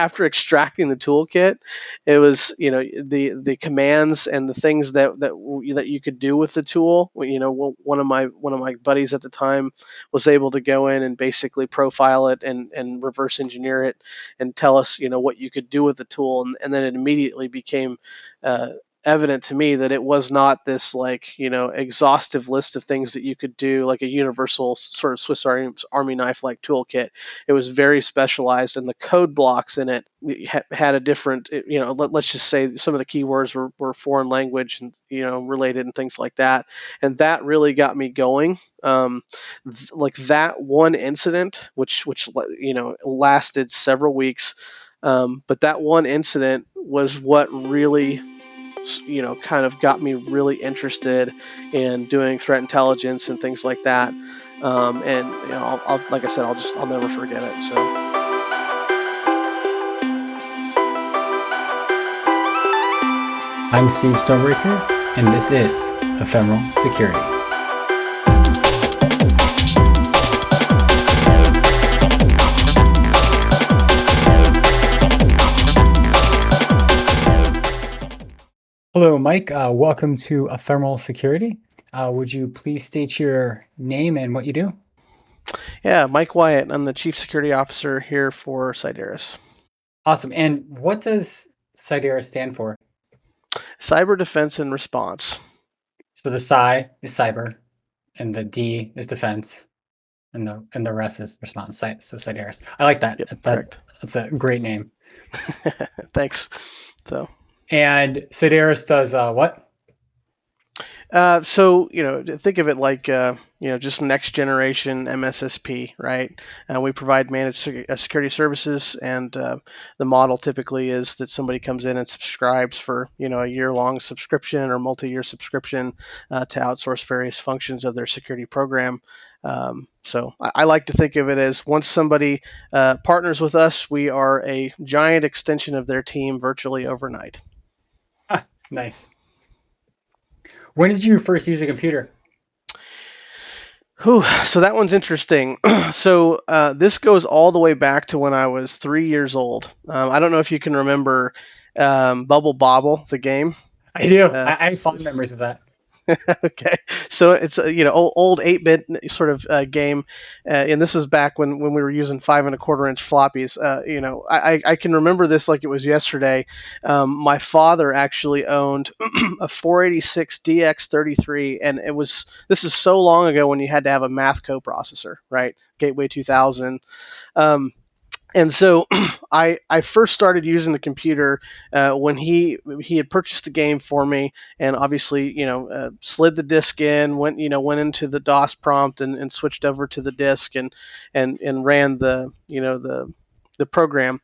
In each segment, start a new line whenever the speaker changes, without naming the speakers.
after extracting the toolkit, it was, the commands and the things that you could do with the tool. One of my buddies at the time was able to go in and basically profile it and reverse engineer it and tell us, what you could do with the tool, and then it immediately became evident to me that it was not this exhaustive list of things that you could do, like a universal sort of Swiss Army knife like toolkit. It was very specialized, and the code blocks in it had a different, let's just say some of the keywords were foreign language and related and things like that, and that really got me going. Like that one incident, which lasted several weeks, but that one incident was what really kind of got me really interested in doing threat intelligence and things like that. And I'll like I said, I'll never forget it. So.
I'm Steve Stonebreaker, and this is Ephemeral Security. Hello, Mike. Welcome to Ephemeral Security. Would you please state your name and what you do?
Yeah, Mike Wyatt. I'm the Chief Security Officer here for CYDERES.
Awesome. And what does CYDERES stand for?
Cyber Defense and Response.
So the Cy is cyber, and the D is defense, and the rest is response. So CYDERES. I like that.
Yep, correct.
That's a great name.
Thanks. So.
And CYDERES does what?
So think of it like just next generation MSSP, right? We provide managed security services, and the model typically is that somebody comes in and subscribes for a year-long subscription or multi-year subscription to outsource various functions of their security program. So I like to think of it as once somebody partners with us, we are a giant extension of their team virtually overnight.
Nice. When did you first use a computer?
So that one's interesting. So this goes all the way back to when I was 3 years old. I don't know if you can remember Bubble Bobble, the game.
I do. I have fond memories of that.
Okay, so it's old 8-bit sort of game, and this was back when we were using 5 1/4-inch floppies. I can remember this like it was yesterday. My father actually owned a 486 DX33, and this is so long ago when you had to have a math coprocessor, right? Gateway 2000. And so I first started using the computer when he had purchased the game for me, and obviously slid the disk in, went into the DOS prompt and switched over to the disk and ran the program.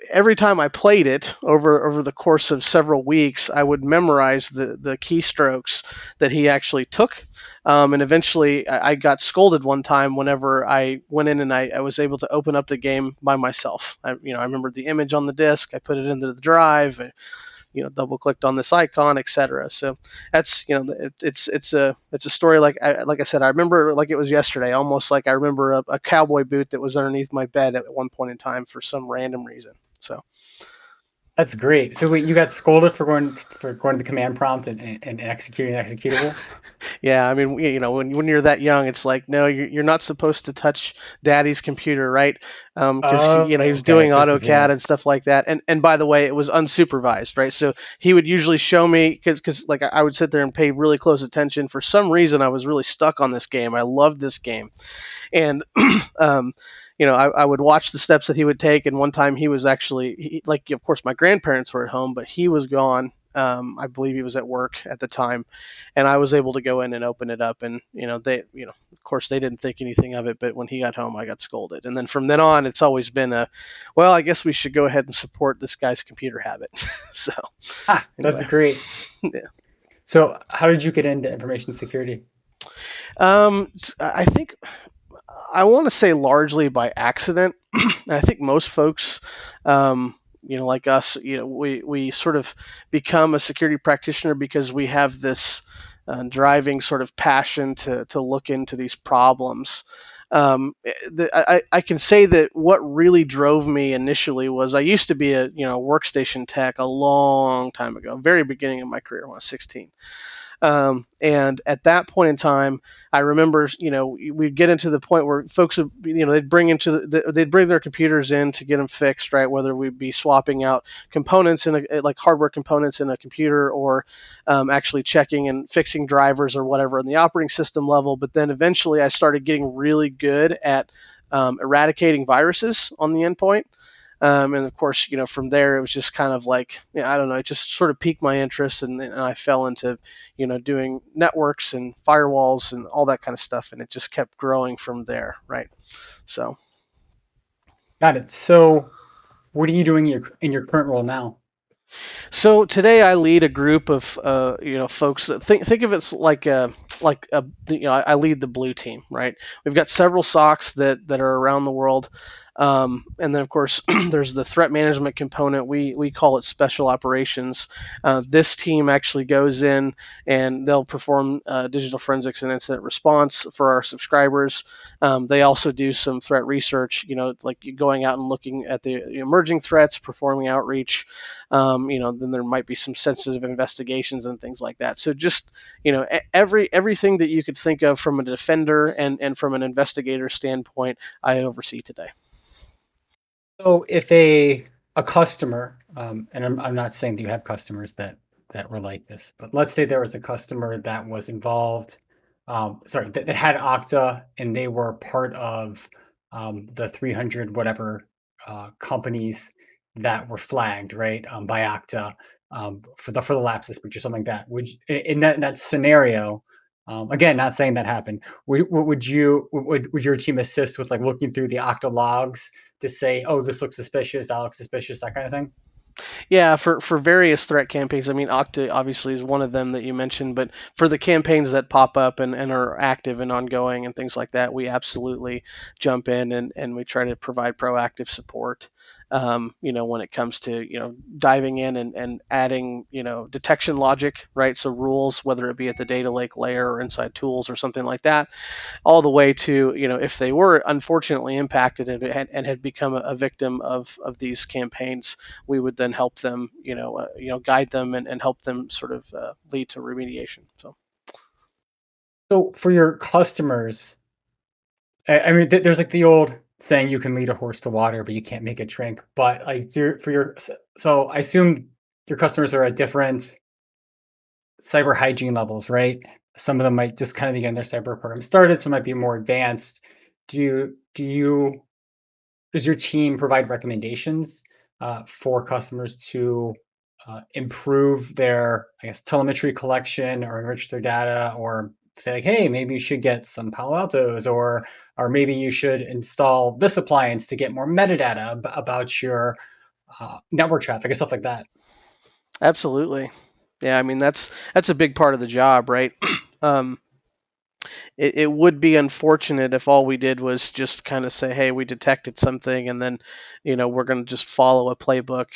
Every time I played it over the course of several weeks, I would memorize the keystrokes that he actually took. And eventually I got scolded one time whenever I went in and I was able to open up the game by myself. I remembered the image on the disk. I put it into the drive, double clicked on this icon, etc. So that's, it's a story like I said, I remember like it was yesterday, almost like I remember a cowboy boot that was underneath my bed at one point in time for some random reason. So.
That's great. So wait, you got scolded for going to the command prompt and executing an executable?
Yeah, I mean, when you're that young, it's like, no, you're not supposed to touch Daddy's computer, right? Because he was doing AutoCAD and stuff like that. And by the way, it was unsupervised, right? So he would usually show me because like I would sit there and pay really close attention. For some reason, I was really stuck on this game. I loved this game, and I would watch the steps that he would take. And one time he was actually, of course, my grandparents were at home, but he was gone. I believe he was at work at the time, and I was able to go in and open it up. And, of course they didn't think anything of it, but when he got home, I got scolded. And then from then on, it's always been I guess we should go ahead and support this guy's computer habit. So
anyway. That's great.
Yeah.
So how did you get into information security?
I think I want to say largely by accident. I think most folks, like us, we sort of become a security practitioner because we have this driving sort of passion to look into these problems. I can say that what really drove me initially was I used to be a workstation tech a long time ago, very beginning of my career when I was 16. And at that point in time, I remember, we'd get into the point where folks would, they'd bring their computers in to get them fixed, right? Whether we'd be swapping out components like hardware components in a computer, or actually checking and fixing drivers or whatever in the operating system level. But then eventually, I started getting really good at eradicating viruses on the endpoint. And of course, from there it was just kind of like, I don't know, it just sort of piqued my interest, and I fell into, doing networks and firewalls and all that kind of stuff, and it just kept growing from there, right? So,
Got it. So, what are you doing in your current role now?
so today I lead a group of folks. Think of it like a I lead the blue team, right? We've got several SOCs that are around the world. And then, of course, there's the threat management component. We call it special operations. This team actually goes in and they'll perform digital forensics and incident response for our subscribers. They also do some threat research, like going out and looking at the emerging threats, performing outreach. Then there might be some sensitive investigations and things like that. So just everything that you could think of from a defender and from an investigator standpoint, I oversee today.
So, if a customer, and I'm not saying that you have customers that were like this, but let's say there was a customer that was involved, sorry, that had Okta and they were part of the 300 whatever companies that were flagged, right, by Okta for the lapses breach or something like that. In that scenario, again, not saying that happened, would your team assist with like looking through the Okta logs to say, oh, this looks suspicious, that looks suspicious, that kind of thing?
Yeah, for various threat campaigns. I mean, Okta obviously is one of them that you mentioned, but for the campaigns that pop up and are active and ongoing and things like that, we absolutely jump in and we try to provide proactive support. When it comes to diving in and adding detection logic, right? So rules, whether it be at the data lake layer or inside tools or something like that, all the way to if they were unfortunately impacted and had become a victim of these campaigns, we would then help them, guide them and help them sort of lead to remediation. So.
So for your customers, I mean, there's like the old saying, you can lead a horse to water, but you can't make it drink. But like, so I assume your customers are at different cyber hygiene levels, right? Some of them might just kind of be getting their cyber program started, some might be more advanced. Do you does your team provide recommendations for customers to improve their, I guess, telemetry collection or enrich their data, or say like, hey, maybe you should get some Palo Altos, or maybe you should install this appliance to get more metadata about your network traffic and stuff like that?
Absolutely. Yeah, I mean that's a big part of the job, right? um, it would be unfortunate if all we did was just kind of say, hey, we detected something, and then, we're going to just follow a playbook,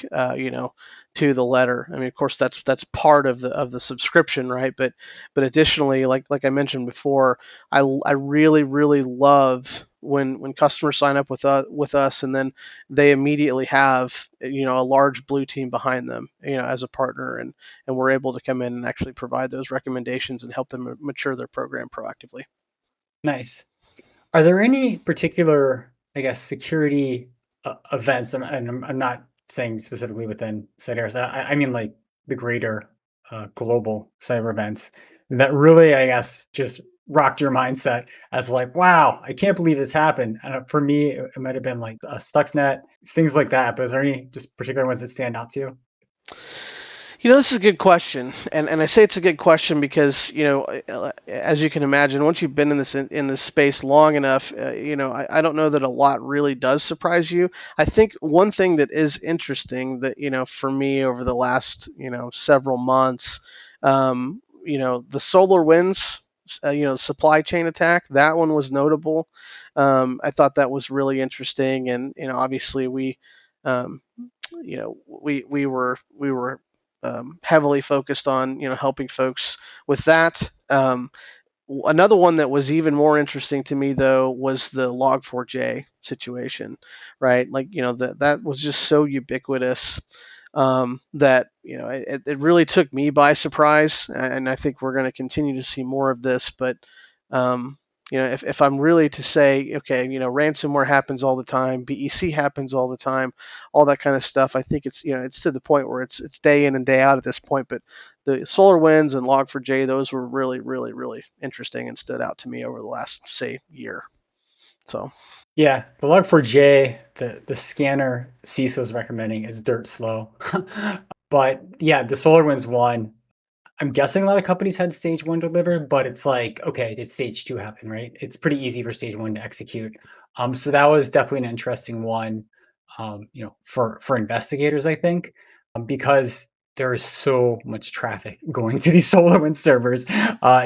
to the letter. I mean, of course, that's part of the subscription, right? But additionally, like I mentioned before, I really really love when customers sign up with us, and then they immediately have a large blue team behind them, as a partner, and we're able to come in and actually provide those recommendations and help them mature their program proactively.
Nice. Are there any particular, I guess, security events, and I'm not saying specifically within CYDERES, I mean like the greater global cyber events that really, I guess, just rocked your mindset as like, wow, I can't believe this happened. For me, it might have been like a Stuxnet, things like that. But is there any just particular ones that stand out to you?
This is a good question, and I say it's a good question because as you can imagine, once you've been in this space long enough, I don't know that a lot really does surprise you. I think one thing that is interesting that for me over the last several months, the solar winds, supply chain attack, that one was notable. I thought that was really interesting, and obviously um, we were heavily focused on helping folks with that. Another one that was even more interesting to me though was the Log4j situation, right? Like, that was just so ubiquitous, that it really took me by surprise, and I think we're going to continue to see more of this. But um, if I'm really to say, okay, ransomware happens all the time, BEC happens all the time, all that kind of stuff, I think it's to the point where it's day in and day out at this point. But the SolarWinds and Log4j, those were really, really, really interesting and stood out to me over the last, say, year. So.
Yeah, the Log4j, the scanner CISO is recommending is dirt slow. But yeah, the SolarWinds one, I'm guessing a lot of companies had stage one delivered, but it's like, okay, did stage two happen, right? It's pretty easy for stage one to execute. So that was definitely an interesting one, for investigators, I think, because there is so much traffic going to these SolarWinds servers,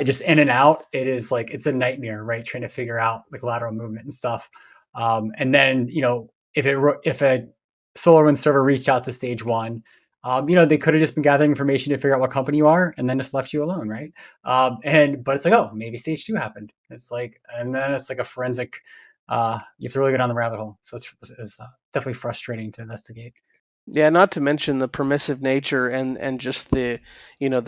just in and out. It is like it's a nightmare, right? Trying to figure out like lateral movement and stuff. And then if a SolarWinds server reached out to stage one, they could have just been gathering information to figure out what company you are and then just left you alone, right? But it's like, oh, maybe stage two happened. It's like, and then it's like a forensic. You have to really go down the rabbit hole. So it's definitely frustrating to investigate.
Yeah, not to mention the permissive nature and just the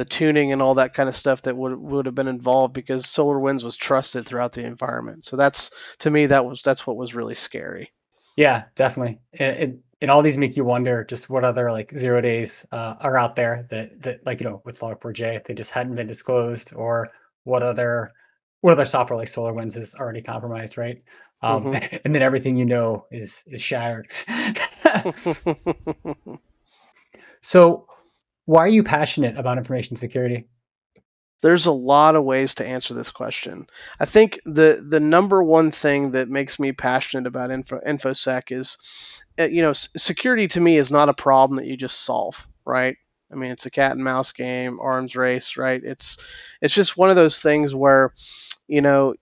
tuning and all that kind of stuff that would have been involved, because SolarWinds was trusted throughout the environment. So that's, to me, that's what was really scary.
Yeah, definitely. And all these make you wonder just what other like 0 days are out there that like with Log4j they just hadn't been disclosed, or what other what other software like SolarWinds is already compromised, right?
Hmm.
And then everything is shattered. So, why are you passionate about information security?
There's a lot of ways to answer this question. I think the number one thing that makes me passionate about infosec is, security to me is not a problem that you just solve, right? I mean, it's a cat and mouse game, arms race, right? It's just one of those things where, you know,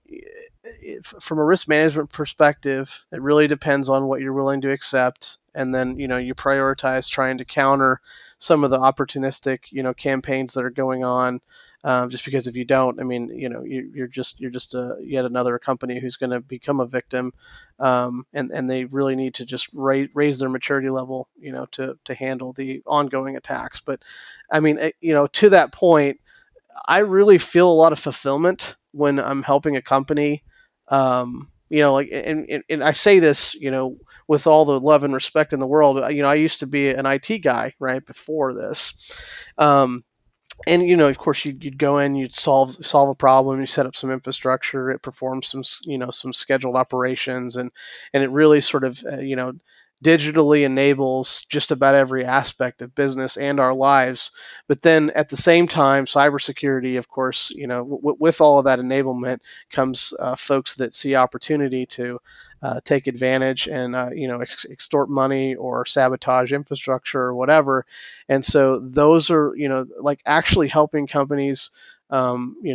from a risk management perspective, it really depends on what you're willing to accept, and then you prioritize trying to counter some of the opportunistic campaigns that are going on. Just because if you don't, I mean, you're just yet another company who's going to become a victim, and they really need to just raise their maturity level, to handle the ongoing attacks. But I mean, to that point, I really feel a lot of fulfillment when I'm helping a company. Like, and I say this, with all the love and respect in the world. I used to be an IT guy right before this. Um, and of course you'd go in, you'd solve a problem, you set up some infrastructure, it performs some scheduled operations, and it really sort of digitally enables just about every aspect of business and our lives. But then at the same time, cybersecurity, of course, with all of that enablement comes folks that see opportunity to take advantage and extort money or sabotage infrastructure or whatever. And so those are, like, actually helping companies, sort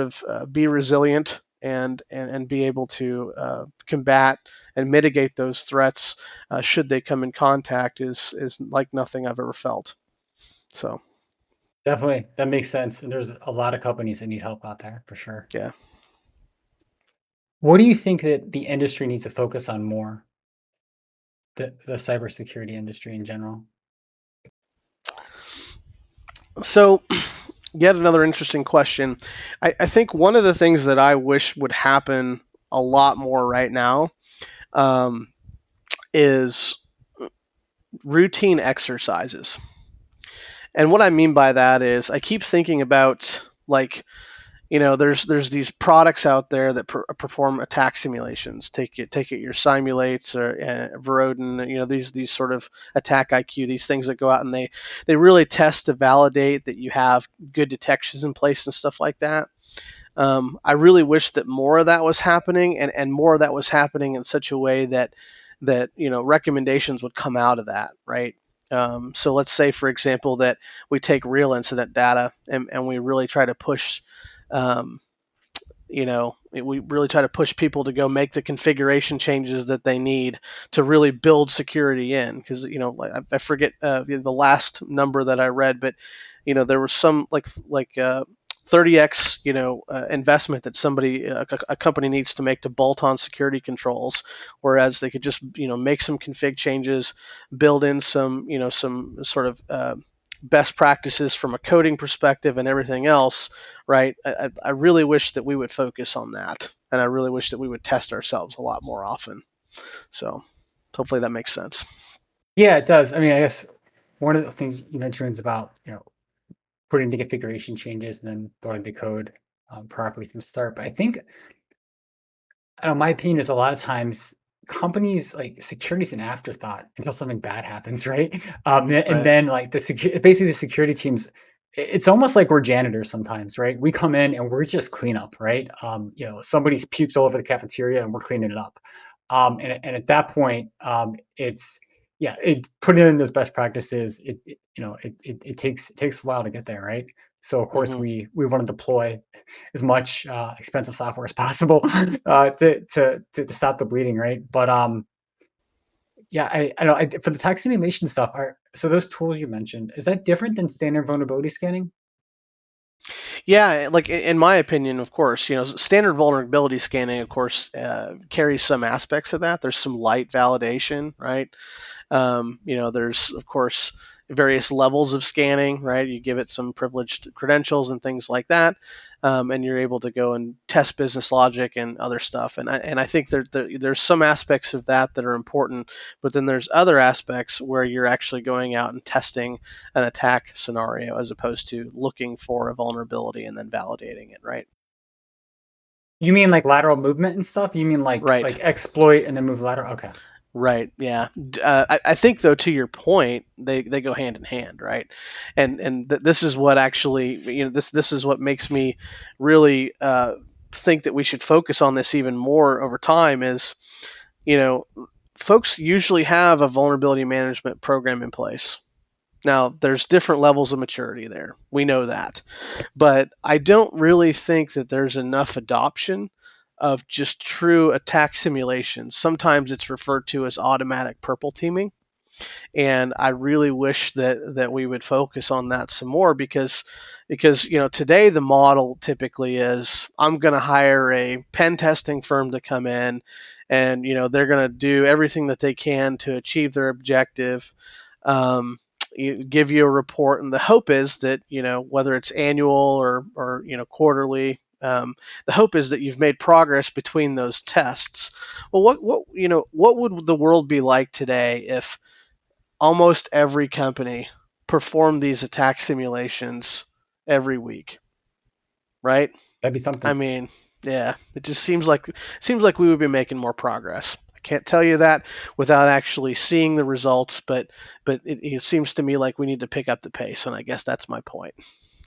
of be resilient and be able to combat and mitigate those threats should they come in contact is like nothing I've ever felt. So
Definitely, that makes sense. And there's a lot of companies that need help out there for sure.
yeah.
What do you think that the industry needs to focus on more? The cybersecurity industry in general.
So yet another interesting question. I think one of the things that I wish would happen a lot more right now, um, is routine exercises. And what I mean by that is I keep thinking about, like, there's these products out there that perform attack simulations. Take it your Simulates or Verodin. These sort of attack IQ. These things that go out and they really test to validate that you have good detections in place and stuff like that. I really wish that more of that was happening, and more of that was happening in such a way that recommendations would come out of that, right? So let's say, for example, that we take real incident data and we really try to push, um, we really try to push people to go make the configuration changes that they need to really build security in. Because I forget the last number that I read, but there was some, like 30x investment that a company needs to make to bolt on security controls, whereas they could just make some config changes, build in some sort of best practices from a coding perspective and everything else, right? I really wish that we would focus on that, and I really wish that we would test ourselves a lot more often. So hopefully that makes sense.
Yeah, it does. I mean, I guess one of the things you mentioned is about, putting the configuration changes and then building the code properly from the start. But I think, I don't know, my opinion is a lot of times companies like security is an afterthought until something bad happens, right? And
Right.
then like basically the security teams, it's almost like we're janitors sometimes, right? We come in and we're just cleanup, right? Somebody's pukes all over the cafeteria and we're cleaning it up. And at that point, it's yeah, it putting in those best practices. It takes a while to get there, right? So of course
Mm-hmm.
we want to deploy as much expensive software as possible to stop the bleeding, right? But yeah, I know for the tax simulation stuff. So those tools you mentioned, is that different than standard vulnerability scanning?
Yeah, like in my opinion, of course, standard vulnerability scanning, of course, carries some aspects of that. There's some light validation, right? There's of course various levels of scanning, right? You give it some privileged credentials and things like that, and you're able to go and test business logic and other stuff. And I think there's some aspects of that that are important, but then there's other aspects where you're actually going out and testing an attack scenario as opposed to looking for a vulnerability and then validating it, right?
You mean like lateral movement and stuff? You mean
Right.
like exploit and then move lateral? Okay.
Right. Yeah. I think though, to your point, they go hand in hand, right? And this is what actually, this is what makes me really think that we should focus on this even more over time. Is you know, folks usually have a vulnerability management program in place. Now, there's different levels of maturity there. We know that. But I don't really think that there's enough adoption of just true attack simulations. Sometimes it's referred to as automatic purple teaming, and I really wish that we would focus on that some more because today the model typically is I'm going to hire a pen testing firm to come in, and they're going to do everything that they can to achieve their objective. Um, give you a report, and the hope is that whether it's annual or quarterly, the hope is that you've made progress between those tests. Well, what would the world be like today if almost every company performed these attack simulations every week, right?
That'd be
I
something.
mean, yeah, it just seems like we would be making more progress. I can't tell you that without actually seeing the results, but it seems to me like we need to pick up the pace, and I guess that's my point.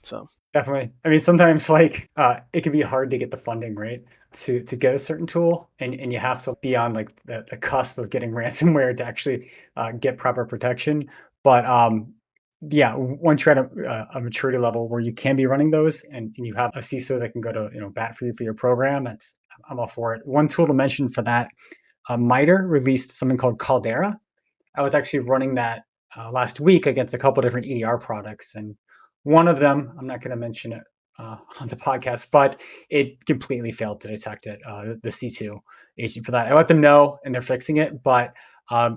So
Definitely. I mean, sometimes like it can be hard to get the funding, right? To get a certain tool, and you have to be on like the cusp of getting ransomware to actually get proper protection. But yeah, once you're at a maturity level where you can be running those, and you have a CISO that can go to bat for you for your program, I'm all for it. One tool to mention for that, MITRE released something called Caldera. I was actually running that last week against a couple different EDR products, and one of them, I'm not going to mention it on the podcast, but it completely failed to detect it. The C2 agent for that, I let them know, and they're fixing it, but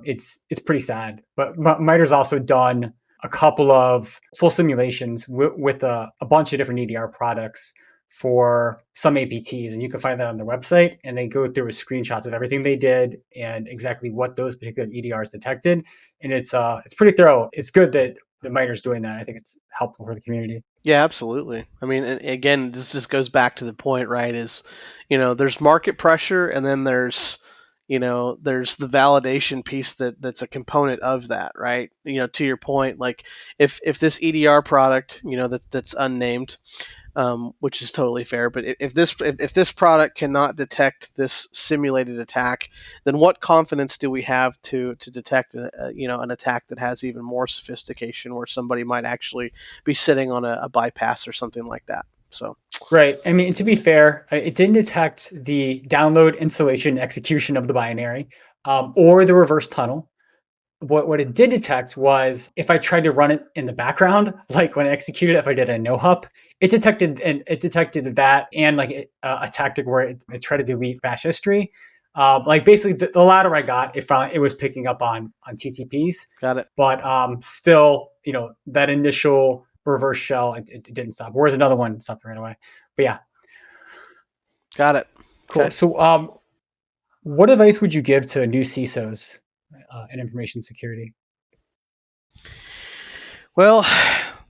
it's pretty sad. But MITRE's also done a couple of full simulations with a bunch of different EDR products for some APTs, and you can find that on their website. And they go through with screenshots of everything they did and exactly what those particular EDRs detected. And it's pretty thorough. It's good that the MITRE's doing that. I think it's helpful for the community.
yeah, absolutely. I mean, again, this just goes back to the point, right? Is there's market pressure, and then there's the validation piece that's a component of that, right? To your point, like if this EDR product, that's unnamed, which is totally fair. But if this product cannot detect this simulated attack, then what confidence do we have to detect an attack that has even more sophistication, where somebody might actually be sitting on a bypass or something like that? So
Right. I mean, to be fair, it didn't detect the download, installation, execution of the binary, or the reverse tunnel. What it did detect was if I tried to run it in the background, like when I executed, if I did a no hup, it detected that and like a tactic where it tried to delete bash history. Like basically, the ladder I got, it found it was picking up on TTPs,
Got it.
but still, that initial reverse shell, it didn't stop. Whereas another one stopped right away. But yeah,
Got it.
cool.
Okay.
So, what advice would you give to new CISOs in information security?
Well,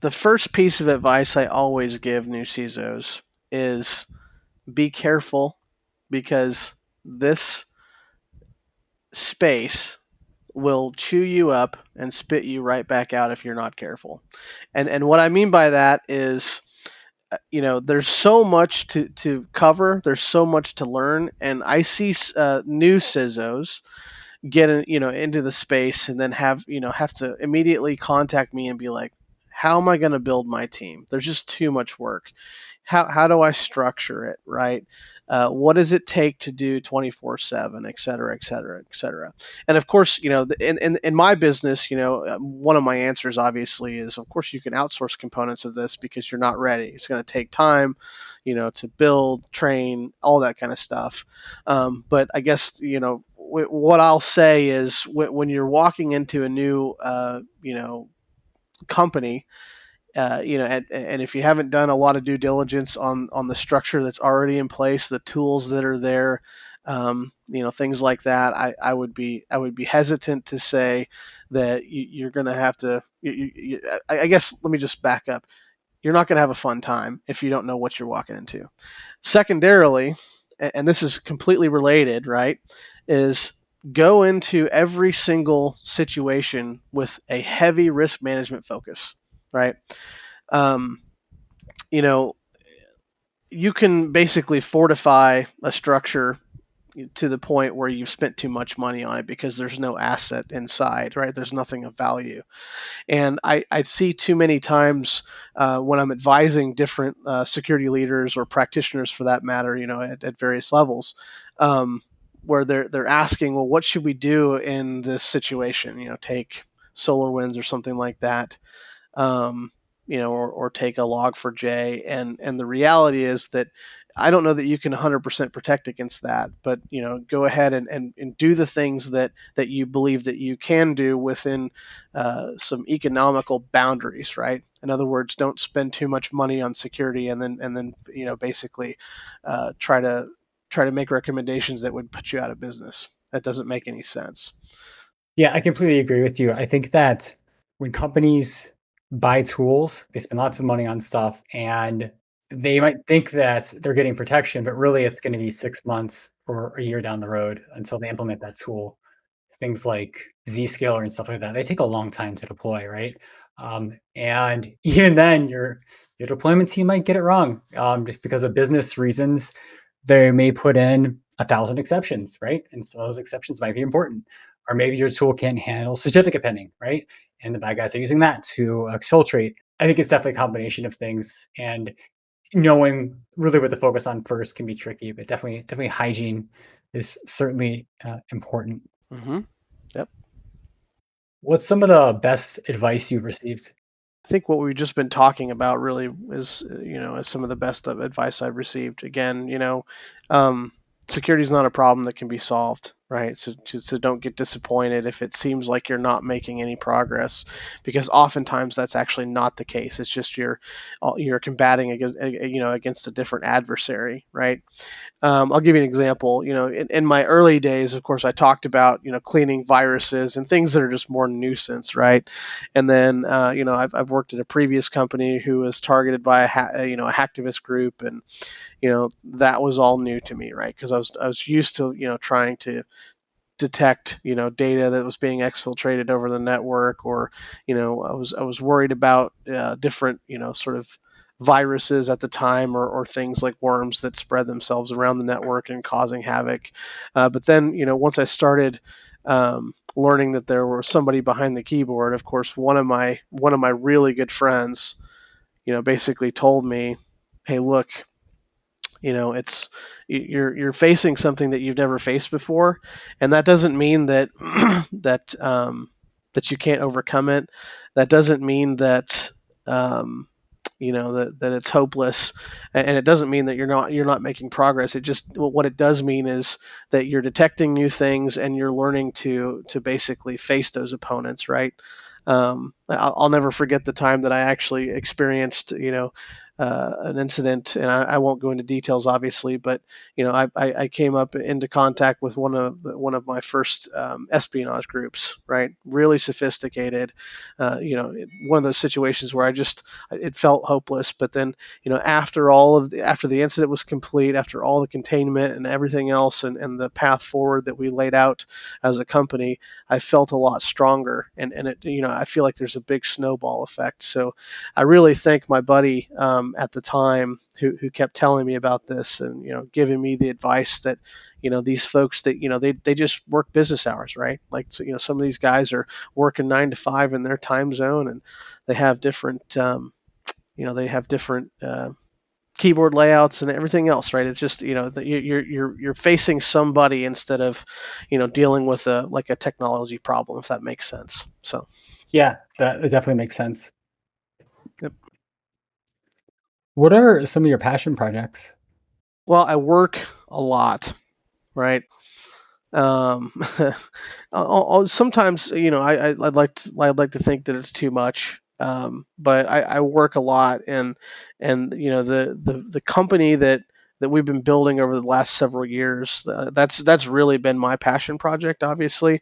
the first piece of advice I always give new CISOs is be careful because this space will chew you up and spit you right back out if you're not careful. And what I mean by that is there's so much to cover, there's so much to learn, and I see new CISOs get into the space and then have to immediately contact me and be like, how am I going to build my team? There's just too much work. How do I structure it, right? What does it take to do 24/7, et cetera, et cetera, et cetera. And of course, in my business, one of my answers obviously is, of course, you can outsource components of this because you're not ready. It's going to take time, to build, train, all that kind of stuff. But I guess, what I'll say is when you're walking into a new, company, and if you haven't done a lot of due diligence on the structure that's already in place, the tools that are there, things like that, I would be hesitant to say that you're going to have to. I guess let me just back up. You're not going to have a fun time if you don't know what you're walking into. Secondarily, and this is completely related, right? Is go into every single situation with a heavy risk management focus, right? um, you know, you can basically fortify a structure to the point where you've spent too much money on it because there's no asset inside, right? There's nothing of value. And I see too many times when I'm advising different security leaders or practitioners for that matter, at various levels, where they're asking, well, what should we do in this situation? Take SolarWinds or something like that. um, or take a log4j. And the reality is that I don't know that you can 100% protect against that, but go ahead and do the things that you believe that you can do within some economical boundaries, right? In other words, don't spend too much money on security and then basically try to make recommendations that would put you out of business. That doesn't make any sense.
Yeah, I completely agree with you. I think that when companies buy tools, they spend lots of money on stuff and they might think that they're getting protection, but really it's going to be 6 months or a year down the road until they implement that tool. Things like Zscaler and stuff like that, they take a long time to deploy, right? And even then, your deployment team might get it wrong, just because of business reasons. They may put in 1,000 exceptions, right? And so those exceptions might be important. Or maybe your tool can't handle certificate pending, right? And the bad guys are using that to exfiltrate. I think it's definitely a combination of things, and knowing really what to focus on first can be tricky, but definitely hygiene is certainly important.
Mm-hmm. Yep.
What's some of the best advice you've received?
I think what we've just been talking about really is some of the best of advice I've received. Again, um, security is not a problem that can be solved, right? So don't get disappointed if it seems like you're not making any progress, because oftentimes that's actually not the case. It's just you're combating against a different adversary, right? I'll give you an example. In my early days, of course, I talked about cleaning viruses and things that are just more nuisance, right? And then I've worked at a previous company who was targeted by a hacktivist group, and that was all new to me, right? Because I was used to trying to detect data that was being exfiltrated over the network, or I was worried about different sort of viruses at the time, or things like worms that spread themselves around the network and causing havoc. But then once I started learning that there was somebody behind the keyboard, of course one of my really good friends basically told me, hey, look, it's you're facing something that you've never faced before, and that doesn't mean that that you can't overcome it. That doesn't mean that um, that it's hopeless, and it doesn't mean that you're not making progress. It just, what it does mean is that you're detecting new things and you're learning to basically face those opponents, right? I'll never forget the time that I actually experienced, an incident, and I won't go into details, obviously, but I came up into contact with one of my first espionage groups, right? Really sophisticated, one of those situations where it felt hopeless, but then after the incident was complete, after all the containment and everything else, and the path forward that we laid out as a company, I felt a lot stronger, and I feel like there's a big snowball effect. So I really thank my buddy at the time who kept telling me about this, and giving me the advice that these folks that they just work business hours, right? Like, so, some of these guys are working 9 to 5 in their time zone, and they have different keyboard layouts and everything else, right? It's just that you're facing somebody instead of dealing with a technology problem, if that makes sense. So
Yeah, that it definitely makes sense.
yep.
What are some of your passion projects?
Well, I work a lot, right? Um, Sometimes I'd like to think that it's too much, but I work a lot, and the company that we've been building over the last several years, that's really been my passion project, obviously.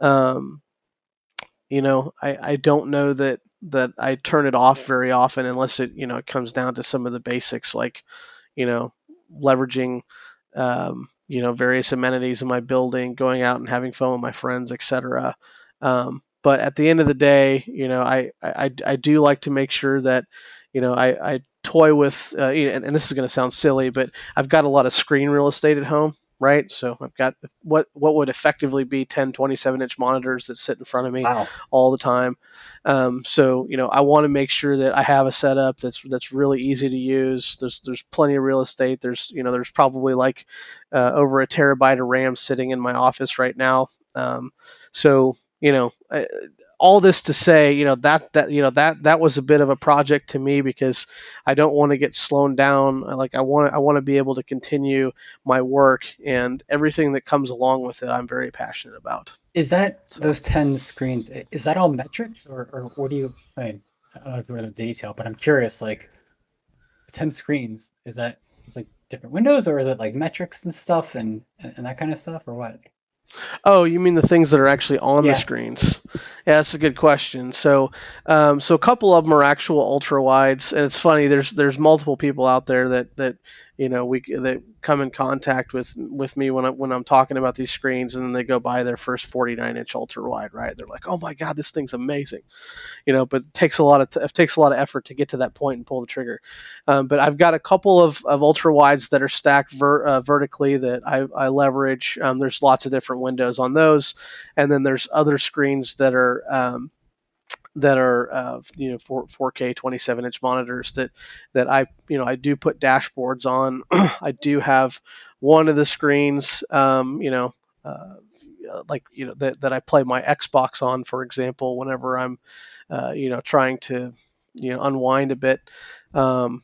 um, I don't know that I turn it off very often, unless it comes down to some of the basics, like you know, leveraging, various amenities in my building, going out and having fun with my friends, etc. But at the end of the day, I do like to make sure that, I toy with, and this is going to sound silly, but I've got a lot of screen real estate at home. Right, so I've got what would effectively be 10, 27-inch monitors that sit in front of me
Wow.
all the time. So I want to make sure that I have a setup that's really easy to use. There's plenty of real estate. There's probably like over a terabyte of RAM sitting in my office right now. So all this to say, that was a bit of a project to me, because I don't want to get slowed down. I want to be able to continue my work, and everything that comes along with it, I'm very passionate about.
Is that
So.
those 10 screens? Is that all metrics, or what do you, I mean, I don't know if you want to detail, but I'm curious, like 10 screens, is that, it's like different windows, or is it like metrics and stuff, and that kind of stuff, or what?
Oh, you mean the things that are actually on the
Yeah.
screens? Yeah, that's a good question. So a couple of them are actual ultra wides, and it's funny. There's multiple people out there that that come in contact with me when I'm talking about these screens, and then they go buy their first 49-inch ultra wide. Right? They're like, "Oh my God, this thing's amazing." But it takes a lot of effort to get to that point and pull the trigger. But I've got a couple of ultra wides that are stacked vertically that I leverage. There's lots of different windows on those, and then there's other screens that are 4K 27-inch monitors that I do put dashboards on. I do have one of the screens, that I play my Xbox on, for example, whenever I'm trying to unwind a bit. Um,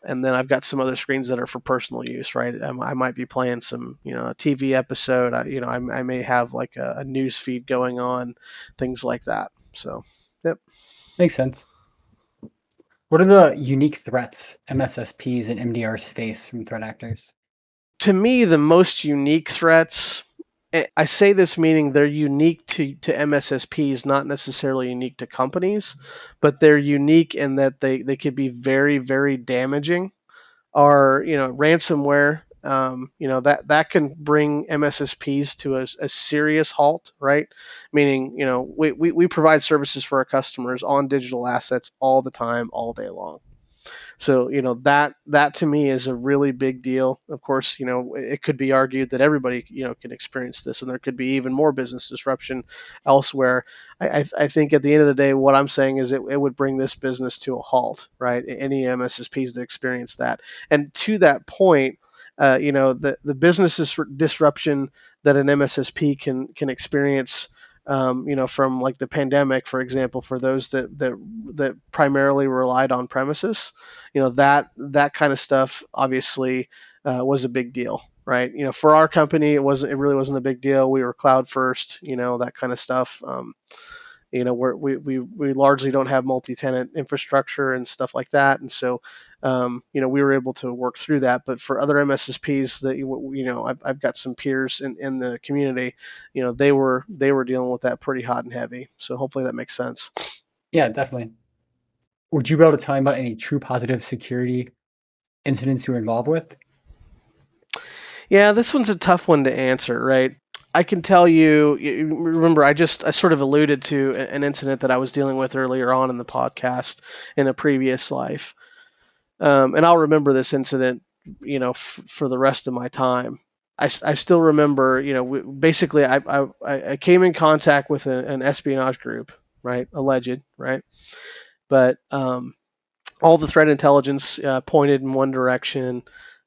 and then I've got some other screens that are for personal use, right? I might be playing some, a TV episode. I may have like a news feed going on, things like that. So, yep.
Makes sense. What are the unique threats MSSPs and MDRs face from threat actors?
To me, the most unique threats, I say this meaning they're unique to MSSPs, not necessarily unique to companies, but they're unique in that they could be very, very damaging, are ransomware. That can bring MSSPs to a serious halt, right? Meaning, we provide services for our customers on digital assets all the time, all day long. So that to me is a really big deal. Of course, it could be argued that everybody can experience this, and there could be even more business disruption elsewhere. I think at the end of the day, what I'm saying is it would bring this business to a halt, right? Any MSSPs that experience that, and to that point, the business disruption that an MSSP can experience. from like the pandemic, for example, for those that primarily relied on premises, that kind of stuff obviously was a big deal, right? For our company, it really wasn't a big deal. We were cloud first, that kind of stuff. We largely don't have multi-tenant infrastructure and stuff like that, and so we were able to work through that. But for other MSSPs that I've got some peers in the community, they were dealing with that pretty hot and heavy. So hopefully that makes sense.
Yeah, definitely. Would you be able to tell me about any true positive security incidents you were involved with?
Yeah, this one's a tough one to answer, right? I can tell you. Remember, I sort of alluded to an incident that I was dealing with earlier on in the podcast in a previous life. And I'll remember this incident, for the rest of my time. I still remember, basically, I came in contact with an espionage group, right? Alleged, right? But all the threat intelligence pointed in one direction.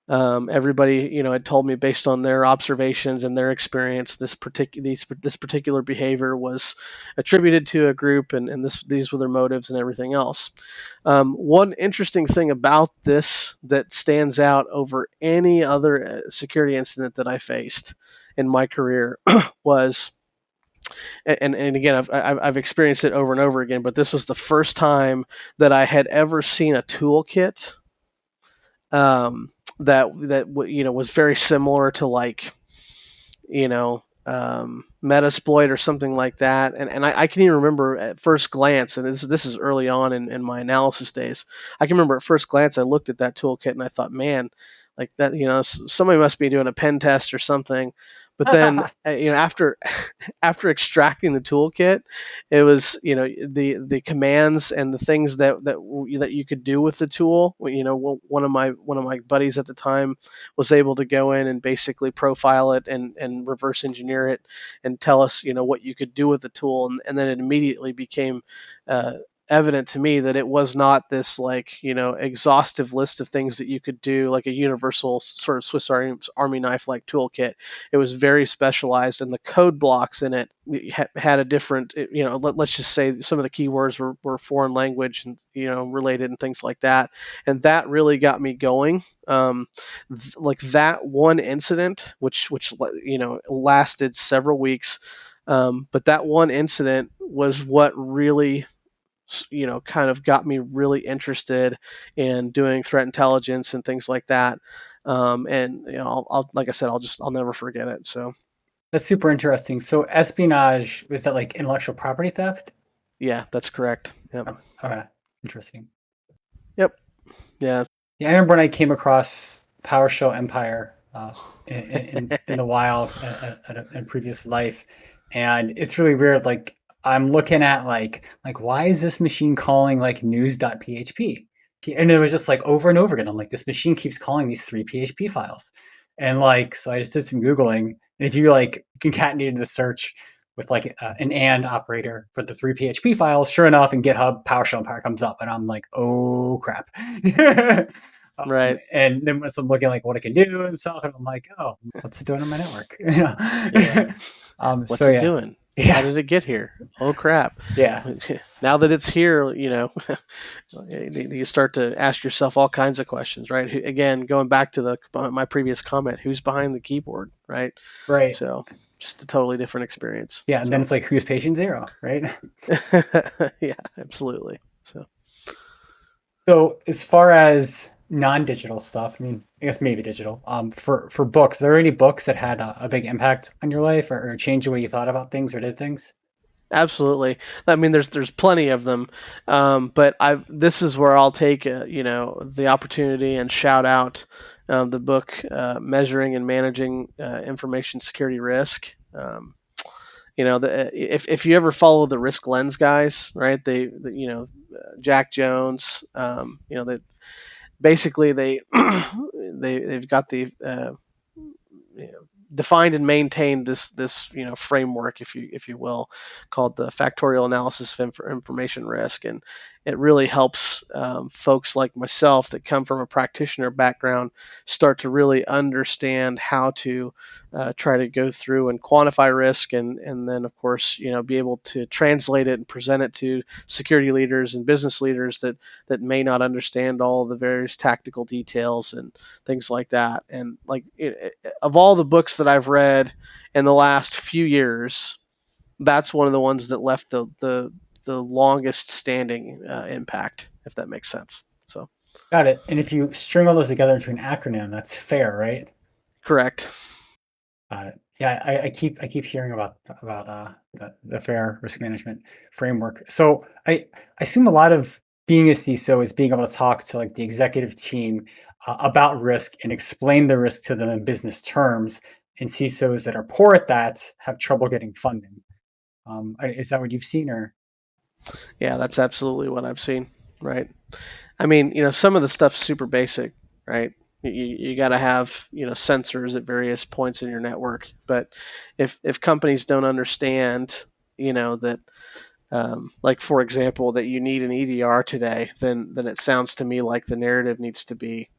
Everybody, had told me based on their observations and their experience, this particular behavior was attributed to a group, and these were their motives and everything else. One interesting thing about this that stands out over any other security incident that I faced in my career was, and again, I've experienced it over and over again, but this was the first time that I had ever seen a toolkit that was very similar to like Metasploit or something like that. And I can even remember at first glance, and this is early on in my analysis days. I can remember at first glance I looked at that toolkit and I thought, man, like that, somebody must be doing a pen test or something. But then, after extracting the toolkit, it was the commands and the things that you could do with the tool. One of my buddies at the time was able to go in and basically profile it and reverse engineer it and tell us what you could do with the tool, and then it immediately became evident to me that it was not this exhaustive list of things that you could do, like a universal sort of Swiss Army knife like toolkit. It was very specialized, and the code blocks in it had a different, let's just say some of the keywords were foreign language and related and things like that, and that really got me going. Like that one incident, which lasted several weeks, but that one incident was what really kind of got me really interested in doing threat intelligence and things like that. And I'll like I said, I'll never forget it. So
That's super interesting. So espionage, was that like intellectual property theft?
yeah, that's correct. Yep.
Oh, okay, interesting.
Yep. Yeah.
Yeah, I remember when I came across PowerShell Empire in the wild in previous life, and it's really weird. Like I'm looking at like why is this machine calling like news.php? And it was just like over and over again. I'm like, this machine keeps calling these three PHP files, and like so I just did some googling, and if you like concatenated the search with like an and operator for the three PHP files, sure enough, in GitHub, PowerShell Empire comes up, and I'm like, oh crap.
Right.
And then once I'm looking like what I can do and stuff, and I'm like, oh, what's it doing on my network?
Yeah.
So
What's it
yeah,
doing? How
yeah,
did it get here? Oh crap!
yeah,
Now that it's here, you start to ask yourself all kinds of questions, right? Again, going back to my previous comment, who's behind the keyboard, right?
right,
So just a totally different experience.
yeah. And then
So
it's like, who's patient zero, right?
yeah, absolutely. So
So as far as non-digital stuff, I mean, I guess maybe digital. For books, are there any books that had a big impact on your life or changed the way you thought about things or did things?
absolutely. I mean, there's plenty of them, but this is where I'll take the opportunity and shout out the book "Measuring and Managing Information Security Risk." If you ever follow the Risk Lens guys, right? Jack Jones, that basically they've got the defined and maintained this framework, if you will, called the factorial analysis of information risk, and it really helps folks like myself that come from a practitioner background start to really understand how to try to go through and quantify risk, and then of course be able to translate it and present it to security leaders and business leaders that may not understand all the various tactical details and things like that. And like of all the books that I've read in the last few years, that's one of the ones that left the longest standing impact, if that makes sense. So
Got it. And if you string all those together into an acronym, that's FAIR, right?
correct.
Got it. Yeah, I keep hearing about the FAIR risk management framework. So I assume a lot of being a CISO is being able to talk to like the executive team about risk and explain the risk to them in business terms. And CISOs that are poor at that have trouble getting funding. Is that what you've seen, or
Yeah, that's absolutely what I've seen. Right. I mean, some of the stuff's super basic, right? You got to have sensors at various points in your network, but if companies don't understand, that like for example that you need an EDR today, then it sounds to me like the narrative needs to be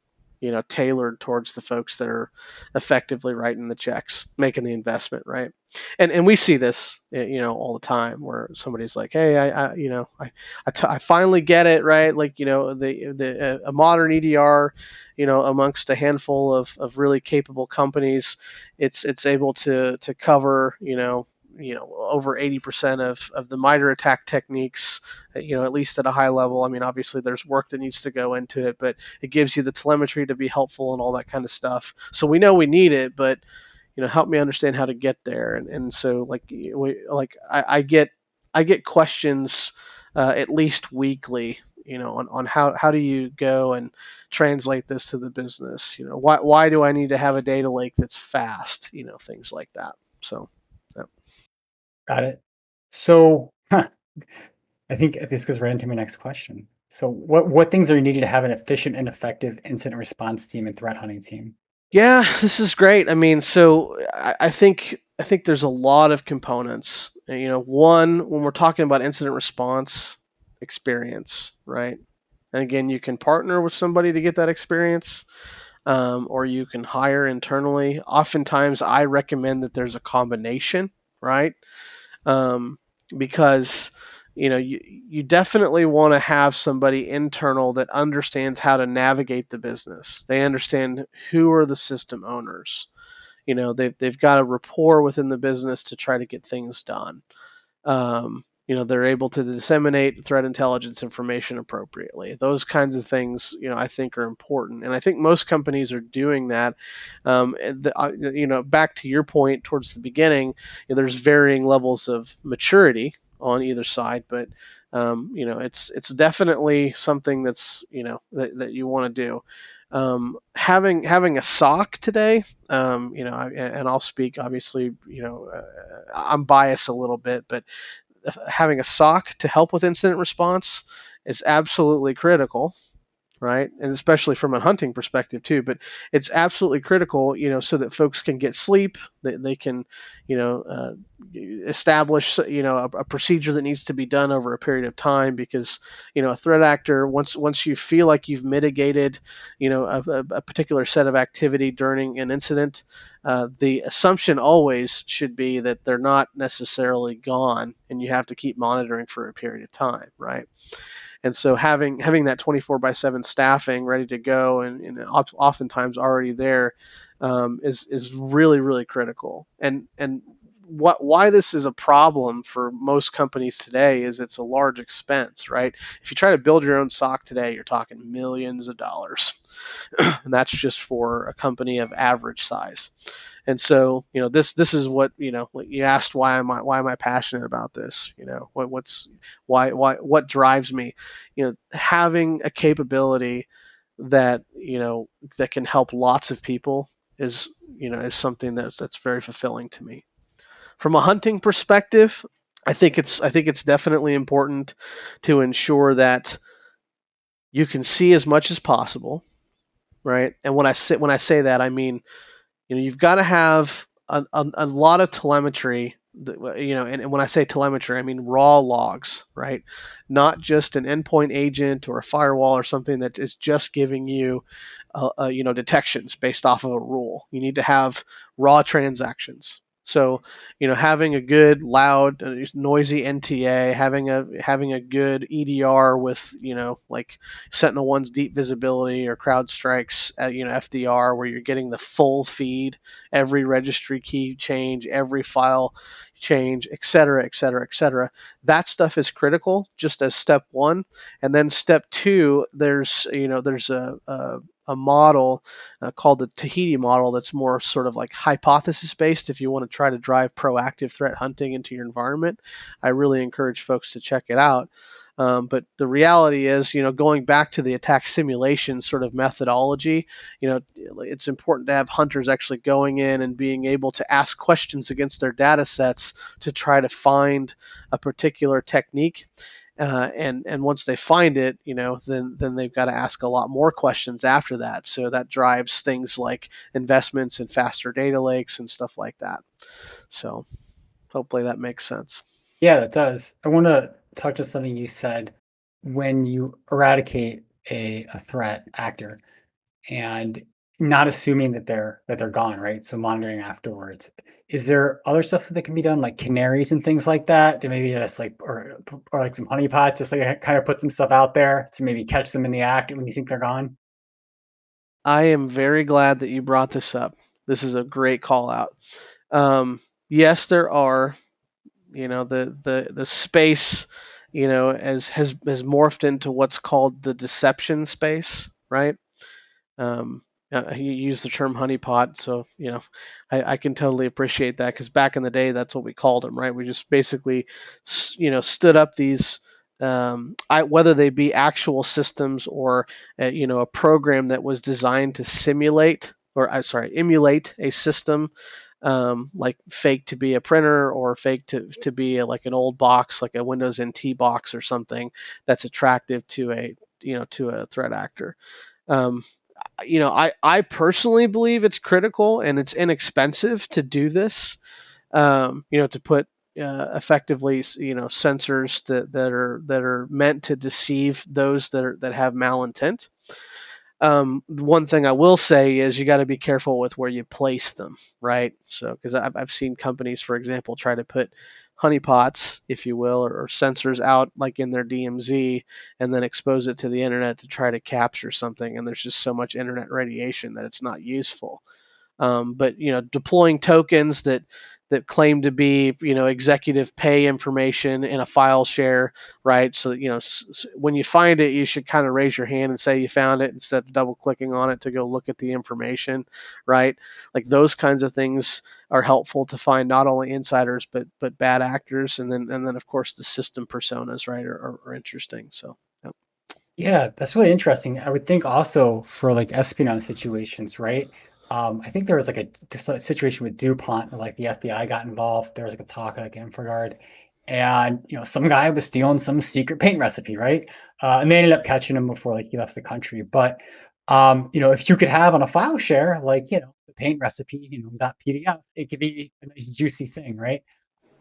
tailored towards the folks that are effectively writing the checks, making the investment, right? And we see this all the time where somebody's like, hey, I finally get it, right? Like the a modern EDR, amongst a handful of really capable companies, it's able to cover over 80% of the MITRE attack techniques, at least at a high level. I mean, obviously there's work that needs to go into it, but it gives you the telemetry to be helpful and all that kind of stuff. So we know we need it, but help me understand how to get there. And so I get questions at least weekly, on how do you go and translate this to the business? Why do I need to have a data lake that's fast? Things like that. So. Yeah.
got it? So I think this goes right into my next question. So what things are needed to have an efficient and effective incident response team and threat hunting team?
Yeah, this is great. I mean, so I think there's a lot of components. One, when we're talking about incident response experience, right? And again, you can partner with somebody to get that experience, or you can hire internally. Oftentimes, I recommend that there's a combination, right? um, because you definitely want to have somebody internal that understands how to navigate the business. They understand who are the system owners. They've got a rapport within the business to try to get things done. They're able to disseminate threat intelligence information appropriately. Those kinds of things, I think are important, and I think most companies are doing that. Back to your point towards the beginning, there's varying levels of maturity on either side, but it's definitely something that's that you want to do. Having a SOC today, and I'll speak obviously, I'm biased a little bit, but having a SOC to help with incident response is absolutely critical, right? And especially from a hunting perspective too. But it's absolutely critical, so that folks can get sleep, that they can, establish, a procedure that needs to be done over a period of time. Because a threat actor, once you feel like you've mitigated, a particular set of activity during an incident, the assumption always should be that they're not necessarily gone, and you have to keep monitoring for a period of time, right? And so having that 24/7 staffing ready to go, and oftentimes already there, is really really critical. And why this is a problem for most companies today is it's a large expense, right? If you try to build your own SOC today, you're talking millions of dollars, and that's just for a company of average size. And so this is what you asked, why am I passionate about this? What's why what drives me? Having a capability that that can help lots of people is something that's very fulfilling to me. From a hunting perspective, I think it's definitely important to ensure that you can see as much as possible, right? And when I say that, I mean you've got to have a lot of telemetry and when I say telemetry, I mean raw logs, right? Not just an endpoint agent or a firewall or something that is just giving you, detections based off of a rule. You need to have raw transactions. So, having a good, loud, noisy NTA, having a good EDR with, like Sentinel-1's deep visibility or CrowdStrike's, FDR, where you're getting the full feed, every registry key change, every file change, et cetera, et cetera, et cetera. That stuff is critical, just as step one. And then step two, there's a model called the Tahiti model that's more sort of like hypothesis based. If you want to try to drive proactive threat hunting into your environment, I really encourage folks to check it out. But the reality is, going back to the attack simulation sort of methodology, it's important to have hunters actually going in and being able to ask questions against their data sets to try to find a particular technique. And once they find it, then they've got to ask a lot more questions after that. So that drives things like investments in faster data lakes and stuff like that. So hopefully that makes sense.
Yeah, that does. I want to touch on something you said when you eradicate a threat actor and not assuming that they're gone, right? So monitoring afterwards. Is there other stuff that can be done, like canaries and things like that, to maybe just like or like some honeypots, just like kind of put some stuff out there to maybe catch them in the act when you think they're gone?
I am very glad that you brought this up. This is a great call out. Yes, there are. The space, has morphed into what's called the deception space, right? Um, you use the term honeypot, so I can totally appreciate that because back in the day, that's what we called them, right? We just basically, stood up these, whether they be actual systems or a program that was designed to simulate or sorry, emulate a system. Like fake to be a printer or fake to be like an old box, like a Windows NT box or something that's attractive to a threat actor. Um, I personally believe it's critical and it's inexpensive to do this. To put effectively, sensors that are meant to deceive those that have malintent. One thing I will say is you got to be careful with where you place them, right? So, because I've seen companies, for example, try to put honeypots, if you will, or sensors out like in their DMZ and then expose it to the internet to try to capture something. And there's just so much internet radiation that it's not useful. But deploying tokens that claim to be executive pay information in a file share, right? So that, when you find it, you should kind of raise your hand and say you found it instead of double clicking on it to go look at the information, right? Like those kinds of things are helpful to find not only insiders but bad actors, and then of course the system personas, right, are interesting. So. Yep.
Yeah, that's really interesting. I would think also for like espionage situations, right? I think there was like a situation with DuPont, where, like the FBI got involved. There was like a talk like InfraGard, and some guy was stealing some secret paint recipe, right? And they ended up catching him before like he left the country. But if you could have on a file share, like the paint recipe, .pdf, it could be a nice juicy thing, right?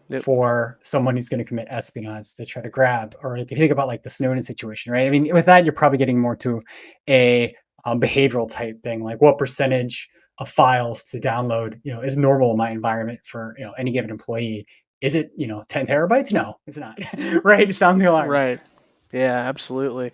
Yep.
For someone who's going to commit espionage to try to grab. Or if you think about like the Snowden situation, right? I mean, with that, you're probably getting more to a behavioral type thing, like what percentage of files to download, is normal in my environment for any given employee. Is it 10 terabytes? No, it's not. Right? Sound the alarm.
Right. Yeah, absolutely.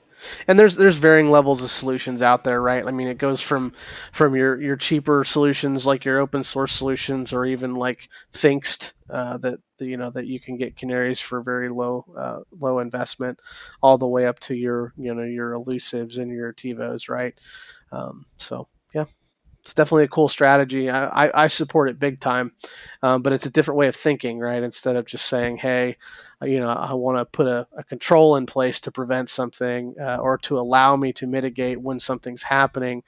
And there's varying levels of solutions out there, right? I mean, it goes from your cheaper solutions like your open source solutions, or even like Thinkst, that you can get canaries for very low investment, all the way up to your elusives and your TiVos, right? So yeah, it's definitely a cool strategy. I support it big time, but it's a different way of thinking, right? Instead of just saying, hey, I want to put a control in place to prevent something, or to allow me to mitigate when something's happening.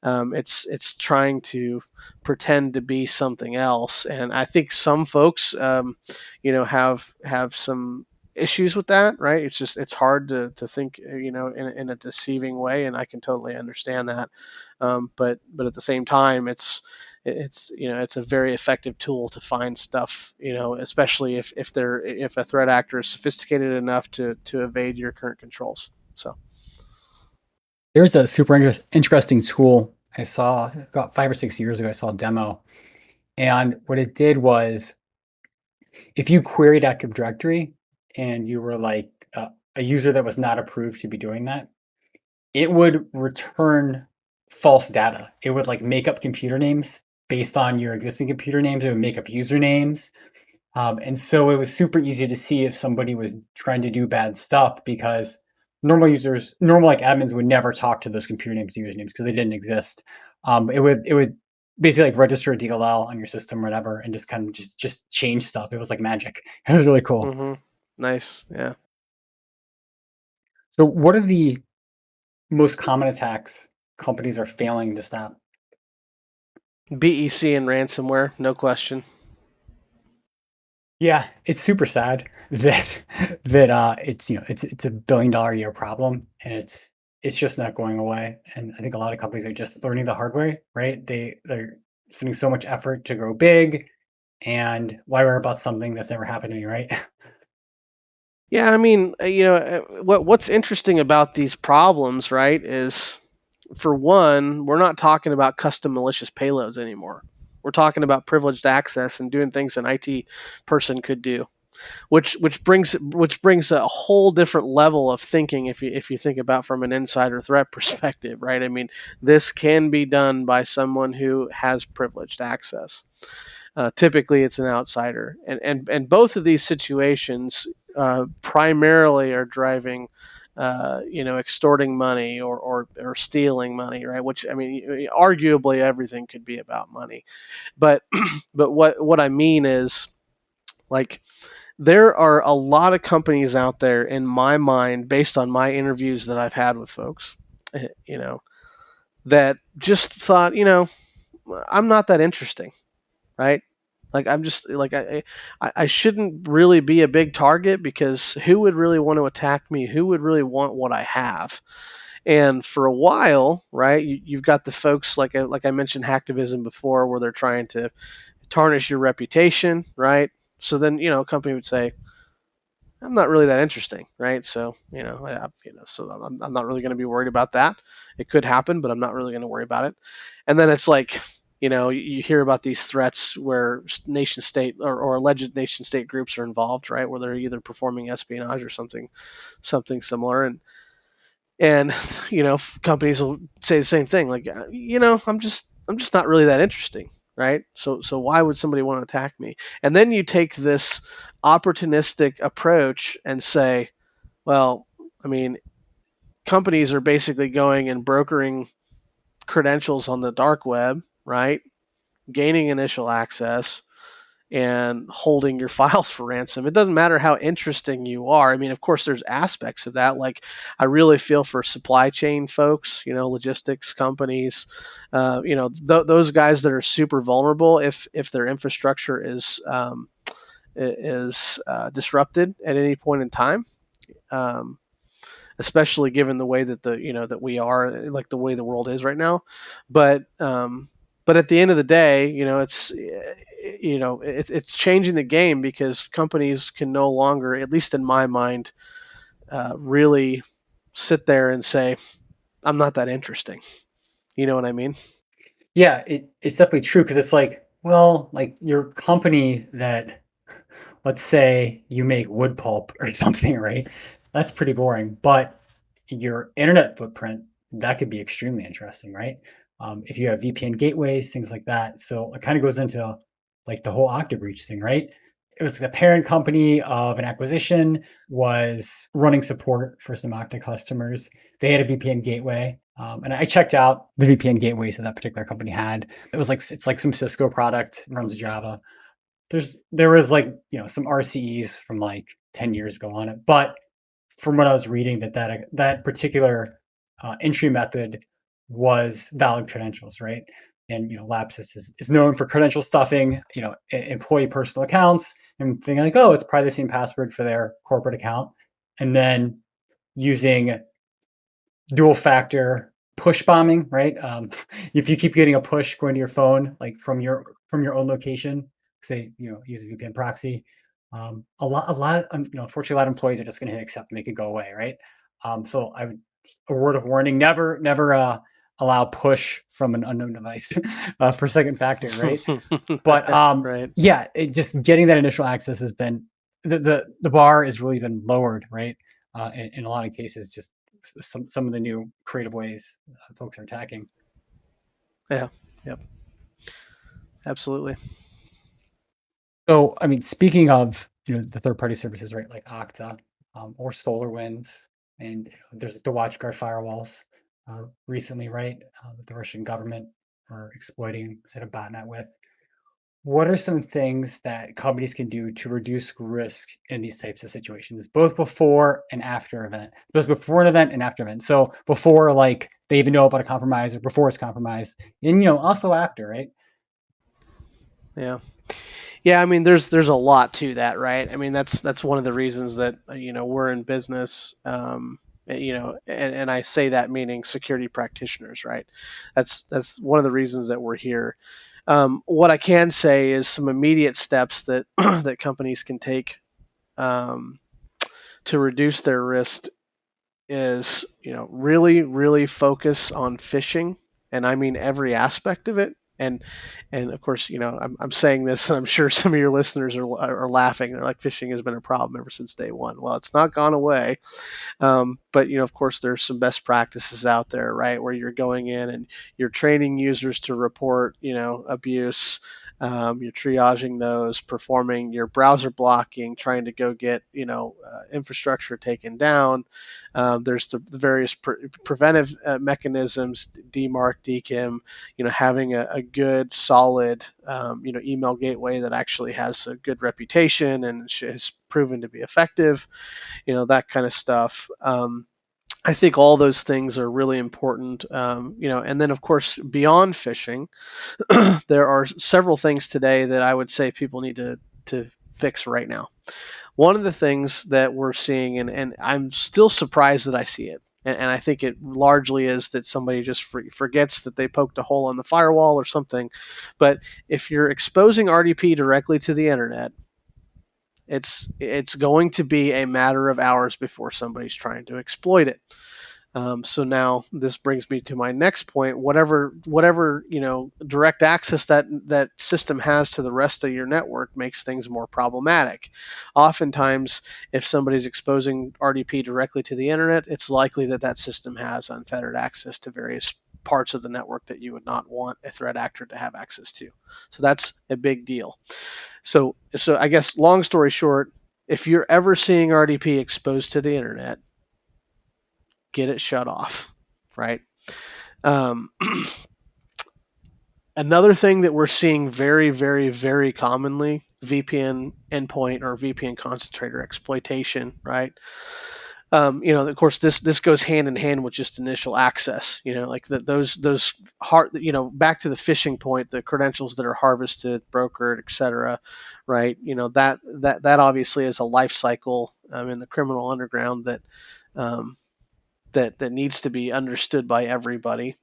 It's trying to pretend to be something else, and I think some folks, have some issues with that, right? It's hard to think, in a deceiving way, and I can totally understand that. But at the same time, it's it's a very effective tool to find stuff, especially if a threat actor is sophisticated enough to evade your current controls. So
There's a super interesting tool I saw about 5 or 6 years ago. I saw a demo, and what it did was if you queried Active Directory and you were like a user that was not approved to be doing that, it would return false data. It would like make up computer names based on your existing computer names. It would make up usernames. And so it was super easy to see if somebody was trying to do bad stuff because normal like admins would never talk to those computer names and usernames because they didn't exist. It would basically like register a DLL on your system or whatever and just kind of just change stuff. It was like magic. It was really cool.
nice, yeah.
So what are the most common attacks companies are failing to stop?
BEC and ransomware, no question.
Yeah, it's super sad that that it's it's $1 billion a year problem and it's just not going away. And I think a lot of companies are just learning the hard way, right? They're spending so much effort to grow big, and why worry about something that's never happened to me, right?
Yeah, I mean, what's interesting about these problems, right, is for one, we're not talking about custom malicious payloads anymore. We're talking about privileged access and doing things an IT person could do, which brings a whole different level of thinking if you think about from an insider threat perspective, right? I mean, this can be done by someone who has privileged access. Typically, it's an outsider, and both of these situations primarily are driving, extorting money or stealing money, right? Which I mean, arguably everything could be about money, but but what I mean is like there are a lot of companies out there in my mind, based on my interviews that I've had with folks, you know, that just thought, I'm not that interesting, right? Like I'm just like I shouldn't really be a big target because who would really want to attack me? Who would really want what I have? And for a while, right, you've got the folks like I mentioned hacktivism before, where they're trying to tarnish your reputation, right? So then a company would say, I'm not really that interesting, right? So so I'm not really going to be worried about that. It could happen, but I'm not really going to worry about it. And then it's like, you hear about these threats where nation state or alleged nation state groups are involved, right? Where they're either performing espionage or something similar, and companies will say the same thing, like, I'm just not really that interesting, right? So why would somebody want to attack me? And then you take this opportunistic approach and say, well, I mean, companies are basically going and brokering credentials on the dark web, right? Gaining initial access and holding your files for ransom. It doesn't matter how interesting you are. I mean, of course, there's aspects of that. Like, I really feel for supply chain folks, logistics companies, those guys that are super vulnerable if their infrastructure is disrupted at any point in time. Especially given the way that that we are, like the way the world is right now. But at the end of the day, it's changing the game because companies can no longer, at least in my mind, really sit there and say, I'm not that interesting. You know what I mean?
Yeah, it's definitely true because it's like, well, like your company that, let's say you make wood pulp or something, right? That's pretty boring. But your internet footprint, that could be extremely interesting, right? If you have VPN gateways, things like that. So it kind of goes into like the whole Octa breach thing, right? It was the parent company of an acquisition was running support for some Okta customers. They had a VPN gateway, and I checked out the VPN gateways that that particular company had. It was like it's like some Cisco product, runs Java. There was like some RCEs from like 10 years ago on it, but from what I was reading, that particular entry method was valid credentials, right? And Lapsus is known for credential stuffing, employee personal accounts and thinking like, oh, it's probably the same password for their corporate account, and then using dual factor push bombing, right? If you keep getting a push going to your phone, like from your own location, say use a VPN proxy, unfortunately, a lot of employees are just going to hit accept and make it go away, right? So I would a word of warning: never allow push from an unknown device for second factor, right? But
Right.
yeah, just getting that initial access has been the bar has really been lowered, right? In a lot of cases, just some of the new creative ways folks are attacking.
Yeah. Yep. Absolutely.
So, I mean, speaking of the third party services, right, like Okta or SolarWinds, and there's the WatchGuard firewalls recently, right, that the Russian government are exploiting set a botnet with. What are some things that companies can do to reduce risk in these types of situations, both before and after event, both before an event and after event? So before, like they even know about a compromise, or before it's compromised, and also after, right?
Yeah. Yeah, I mean, there's a lot to that, right? I mean, that's one of the reasons that we're in business. And I say that meaning security practitioners, right? That's one of the reasons that we're here. What I can say is some immediate steps that that companies can take um, to reduce their risk is really focus on phishing, and I mean every aspect of it. And of course, I'm saying this, and I'm sure some of your listeners are laughing. They're like, phishing has been a problem ever since day one. Well, it's not gone away. But of course, there's some best practices out there, right, where you're going in and you're training users to report, abuse. You're triaging those, performing your browser blocking, trying to go get infrastructure taken down. There's the various preventive mechanisms, DMARC, DKIM. Having a good, solid, email gateway that actually has a good reputation and has proven to be effective. That kind of stuff. I think all those things are really important. And then of course beyond phishing, there are several things today that I would say people need to fix right now. One of the things that we're seeing, and I'm still surprised that I see it, and I think it largely is that somebody just forgets that they poked a hole in the firewall or something. But if you're exposing RDP directly to the internet, it's going to be a matter of hours before somebody's trying to exploit it. So now this brings me to my next point. Whatever direct access that system has to the rest of your network makes things more problematic. Oftentimes, if somebody's exposing RDP directly to the internet, it's likely that that system has unfettered access to various parts of the network that you would not want a threat actor to have access to. So that's a big deal. So I guess long story short, if you're ever seeing RDP exposed to the internet, get it shut off, right? Um, Another thing that we're seeing very commonly, VPN endpoint or VPN concentrator exploitation, right? Of course, this goes hand in hand with just initial access. Like those hard, back to the phishing point, the credentials that are harvested, brokered, etc. Right? That obviously is a life cycle in the criminal underground um, that needs to be understood by everybody,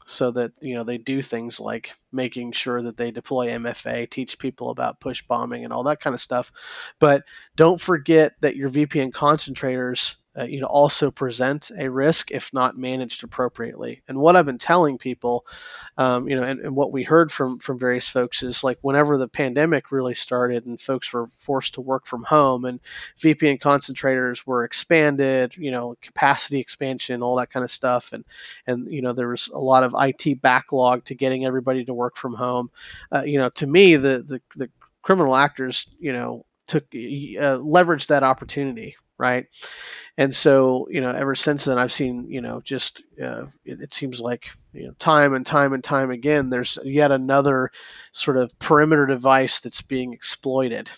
so that they do things like making sure that they deploy MFA, teach people about push bombing and all that kind of stuff. But don't forget that your VPN concentrators also present a risk if not managed appropriately. And what I've been telling people, and what we heard from various folks is, like, whenever the pandemic really started and folks were forced to work from home and VPN concentrators were expanded, capacity expansion, all that kind of stuff, and there was a lot of IT backlog to getting everybody to work from home. To me, the criminal actors, took leveraged that opportunity, right? And so, ever since then, I've seen, just it seems like, time and time and time again, there's yet another sort of perimeter device that's being exploited,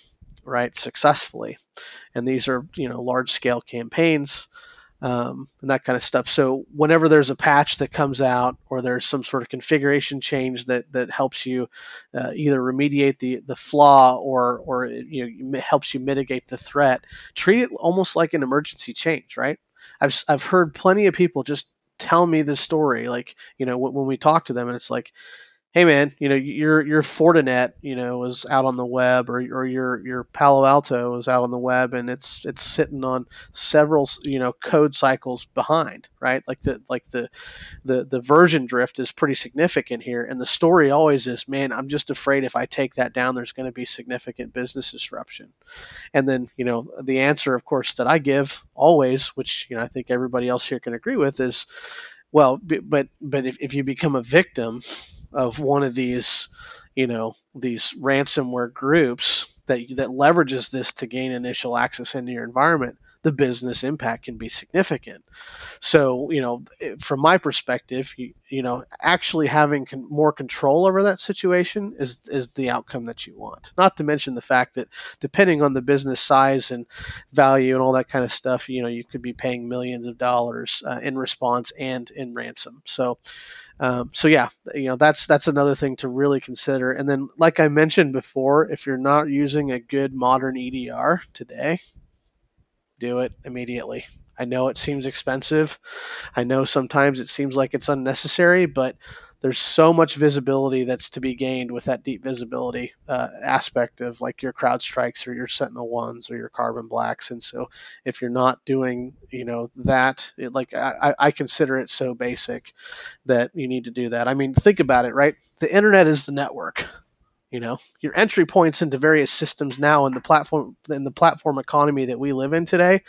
right, successfully. And these are, large scale campaigns, and that kind of stuff. So whenever there's a patch that comes out, or there's some sort of configuration change that helps you either remediate the flaw, or helps you mitigate the threat, treat it almost like an emergency change, right? I've heard plenty of people just tell me the story. Like, when we talk to them, and it's like, hey man, your Fortinet, was out on the web, or your Palo Alto is out on the web, and it's sitting on several, code cycles behind, right? Like the version drift is pretty significant here, and the story always is, man, I'm just afraid if I take that down, there's going to be significant business disruption. And then, the answer, of course, that I give always, which, I think everybody else here can agree with, is, well, but if you become a victim of one of these ransomware groups that leverages this to gain initial access into your environment, the business impact can be significant. So, from my perspective, actually having more control over that situation is the outcome that you want. Not to mention the fact that depending on the business size and value and all that kind of stuff, you could be paying millions of dollars in response and in ransom. So yeah, that's another thing to really consider. And then, like I mentioned before, if you're not using a good modern EDR today, do it immediately. I know it seems expensive. I know sometimes it seems like it's unnecessary, but there's so much visibility that's to be gained with that deep visibility aspect of like your CrowdStrikes or your Sentinel ones or your Carbon Blacks. And so if you're not doing, that, I consider it so basic that you need to do that. I mean, think about it, right? The internet is the network. Your entry points into various systems now in the platform economy that we live in today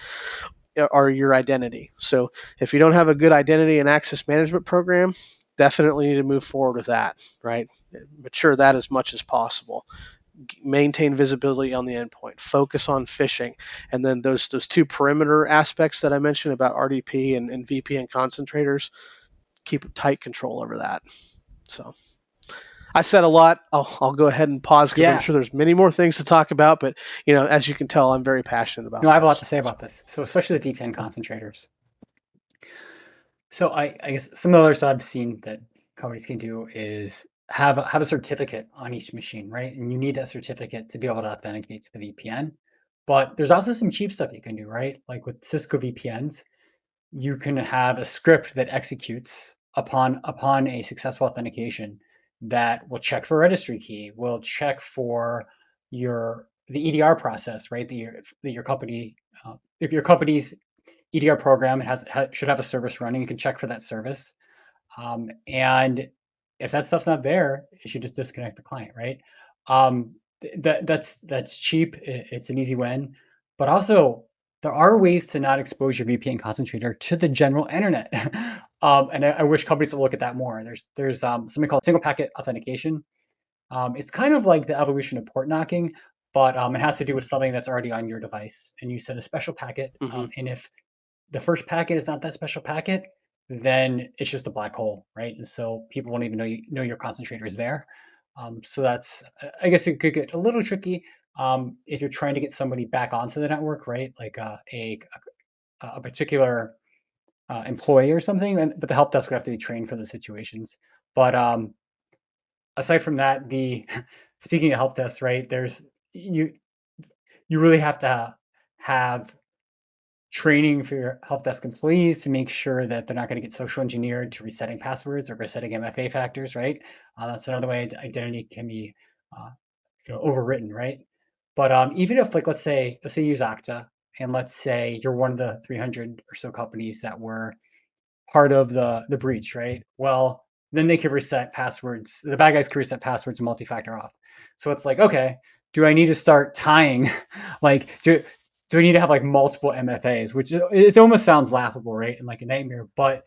are your identity. So if you don't have a good identity and access management program, definitely need to move forward with that, right? Mature that as much as possible. Maintain visibility on the endpoint. Focus on phishing, and then those two perimeter aspects that I mentioned about RDP and VPN concentrators. Keep tight control over that. So I said a lot. I'll go ahead and pause because I'm
Yeah.
sure there's many more things to talk about. But as you can tell, I'm very passionate
No,
about
I have a lot
this.
to say about this. So especially the VPN concentrators. So I guess some of the other stuff I've seen that companies can do is have a certificate on each machine, right? And you need that certificate to be able to authenticate to the VPN. But there's also some cheap stuff you can do, right? Like with Cisco VPNs, you can have a script that executes upon a successful authentication that will check for registry key, will check for the EDR process, right? That your company, if your company's EDR program should have a service running, you can check for that service. And if that stuff's not there, you should just disconnect the client, right? That's cheap. It's an easy win, but also there are ways to not expose your VPN concentrator to the general internet. And I wish companies would look at that more. There's something called single packet authentication. It's kind of like the evolution of port knocking, but it has to do with something that's already on your device, and you send a special packet.
Mm-hmm.
And if the first packet is not that special packet, then it's just a black hole, right? And so people won't even know your concentrator is there. So that's, I guess it could get a little tricky if you're trying to get somebody back onto the network, right? Like a particular employee or something. But the help desk would have to be trained for those situations. But aside from that, the speaking of help desk, right? There's you you really have to have training for your help desk employees to make sure that they're not going to get social engineered to resetting passwords or resetting MFA factors, right? That's another way identity can be uh, overwritten, right? But even if, like, let's say you use Okta, and let's say you're one of the 300 or so companies that were part of the breach, right? Well, then they could reset passwords. The bad guys could reset passwords and multi-factor auth. So it's like, okay, do I need to start tying, like, do I need to have like multiple MFAs? Which it almost sounds laughable, right? And like a nightmare. But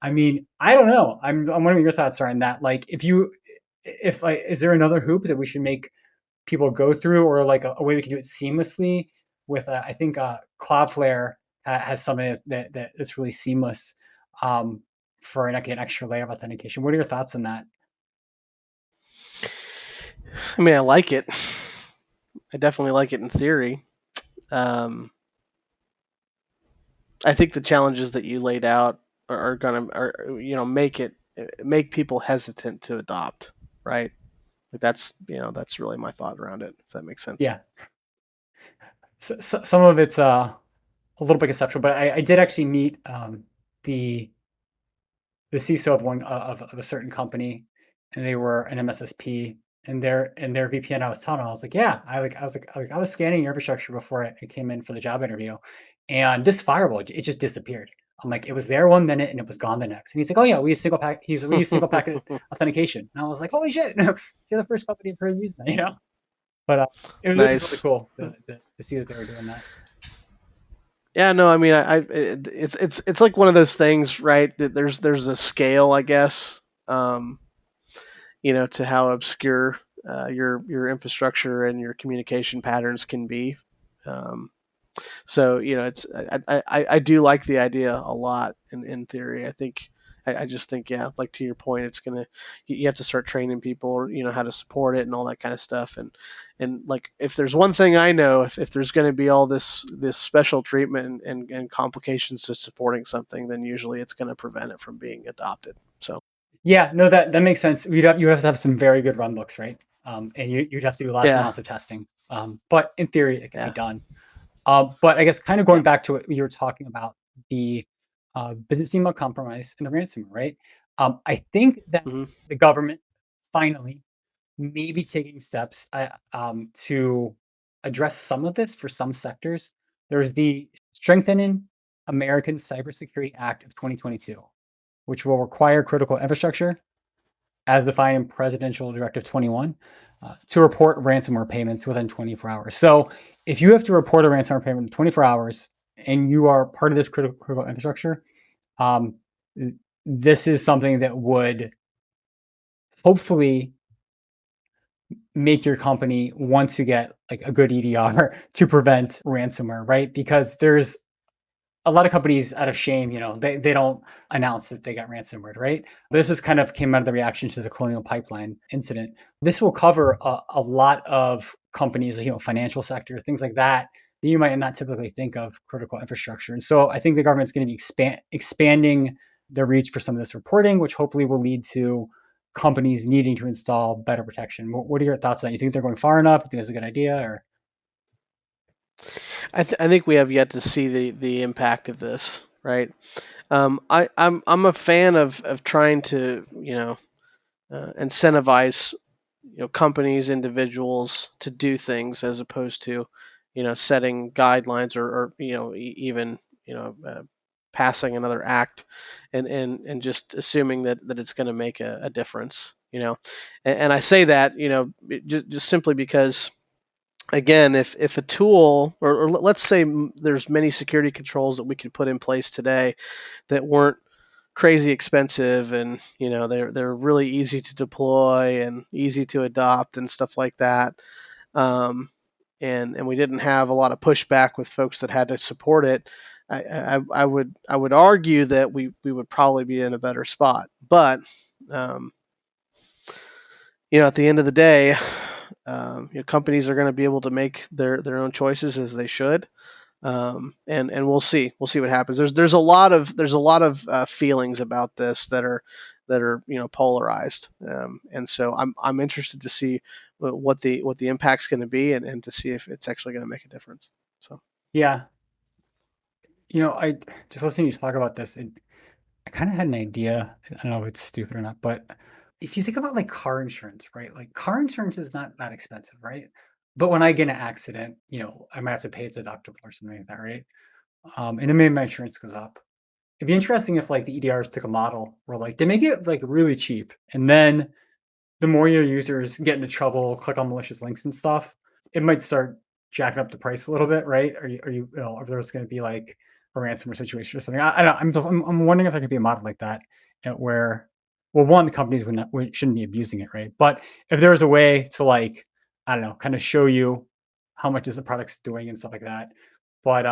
I mean, I don't know. I'm wondering your thoughts are on that. Like, if like, is there another hoop that we should make people go through, or like a way we can do it seamlessly? With I think Cloudflare has something that's really seamless um, for like an extra layer of authentication. What are your thoughts on that?
I mean, I like it. I definitely like it in theory. Um, I think the challenges that you laid out are gonna make people hesitant to adopt, right? Like that's really my thought around it. If that makes sense.
Yeah, some of it's a little bit conceptual, but I did actually meet the the CISO of one of a certain company, and they were an MSSP, and their VPN. I was telling him, I was like, yeah, I was scanning your infrastructure before I came in for the job interview, and this firewall it just disappeared. I'm like, it was there 1 minute and it was gone the next. And he's like, oh yeah, we use single packet authentication. And I was like, holy shit, you're the first company I've heard using that, you know. But it was really
Nice.
cool to see that they were doing that.
Yeah, no, I mean, it's like one of those things, right? That there's a scale, I guess, um, to how obscure your infrastructure and your communication patterns can be. Um, so it's I do like the idea a lot in theory. I just think, yeah, like to your point, it's gonna you have to start training people, how to support it and all that kind of stuff. And like if there's one thing I know, if there's going to be all this special treatment and complications to supporting something, then usually it's going to prevent it from being adopted. So
Yeah, no, that makes sense. You have to have some very good run books, right? And you'd have to do lots and
yeah,
lots of testing. But in theory, it can be
yeah.
done. But I guess kind of going
Yep.
back to what you were talking about, the business email compromise and the ransomware, right? I think that
Hmm.
the government finally may be taking steps to address some of this for some sectors. There's the Strengthening American Cybersecurity Act of 2022, which will require critical infrastructure as defined in Presidential Directive 21, to report ransomware payments within 24 hours. So if you have to report a ransomware payment in 24 hours and you are part of this critical infrastructure, um, this is something that would hopefully make your company want to get like a good EDR to prevent ransomware, right? Because there's a lot of companies out of shame, they don't announce that they got ransomware, right? But this is kind of came out of the reaction to the Colonial Pipeline incident. This will cover a lot of companies, financial sector, things like that, that you might not typically think of critical infrastructure. And so I think the government's going to be expanding their reach for some of this reporting, which hopefully will lead to companies needing to install better protection. What are your thoughts on that? You think they're going far enough? You think that's a good idea? Or
I think we have yet to see the impact of this, right? I'm a fan of trying to incentivize companies, individuals to do things as opposed to setting guidelines or even passing another act and just assuming that it's going to make a difference. And I say that just simply because, again, if a tool, or let's say there's many security controls that we could put in place today that weren't crazy expensive, and they're really easy to deploy and easy to adopt and stuff like that, um, and we didn't have a lot of pushback with folks that had to support it. I would argue that we would probably be in a better spot, but um, at the end of the day, companies are going to be able to make their own choices, as they should. And we'll see what happens. There's a lot of feelings about this that are polarized, and so I'm interested to see what the impact's going to be, and to see if it's actually going to make a difference. So
yeah, I just listening to you talk about this, I kind of had an idea. I don't know if it's stupid or not, but if you think about like car insurance, right? Like car insurance is not that expensive, right? But when I get in an accident, I might have to pay a deductible or something like that, right? And then maybe my insurance goes up. It'd be interesting if like the EDRs took a model where like they make it like really cheap, and then the more your users get into trouble, click on malicious links and stuff, it might start jacking up the price a little bit, right? If there's going to be like a ransomware situation or something. I don't know. I'm wondering if there could be a model like that where, well, one, the companies shouldn't be abusing it, right? But if there was a way to like, I don't know, kind of show you how much is the product's doing and stuff like that. But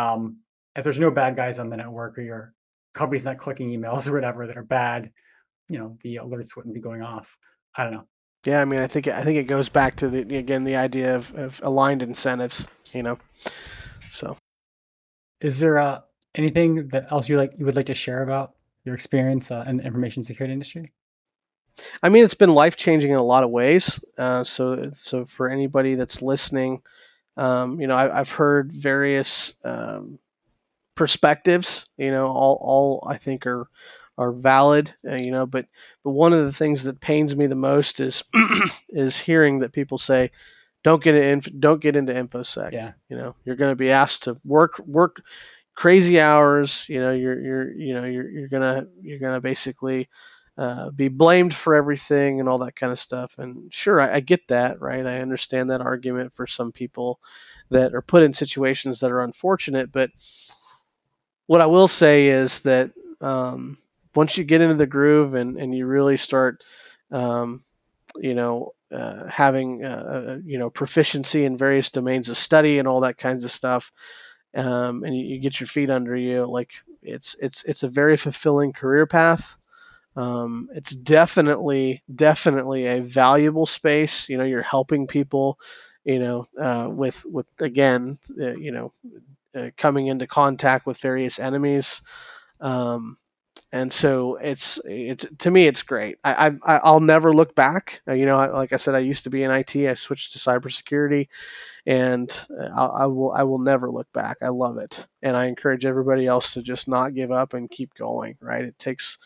if there's no bad guys on the network or your company's not clicking emails or whatever that are bad, the alerts wouldn't be going off. I don't know.
yeah, I mean, I think it goes back to the idea of aligned incentives. So
Is there anything that else you would like to share about your experience in the information security industry?
I mean, it's been life changing in a lot of ways. So for anybody that's listening, I've heard various perspectives. All I think are are valid, but one of the things that pains me the most is is hearing that people say, don't get into infosec.
Yeah.
You're going to be asked to work crazy hours. You're gonna basically be blamed for everything and all that kind of stuff. And sure, I get that, right? I understand that argument for some people that are put in situations that are unfortunate. But what I will say is that once you get into the groove and you really start, um, having proficiency in various domains of study and all that kinds of stuff, and you get your feet under you, like it's a very fulfilling career path. It's definitely a valuable space. You're helping people, with again, coming into contact with various enemies. Um, and so it's to me it's great. I'll never look back. Like I said, I used to be in IT. I switched to cybersecurity, and I will never look back. I love it, and I encourage everybody else to just not give up and keep going. Right? It takes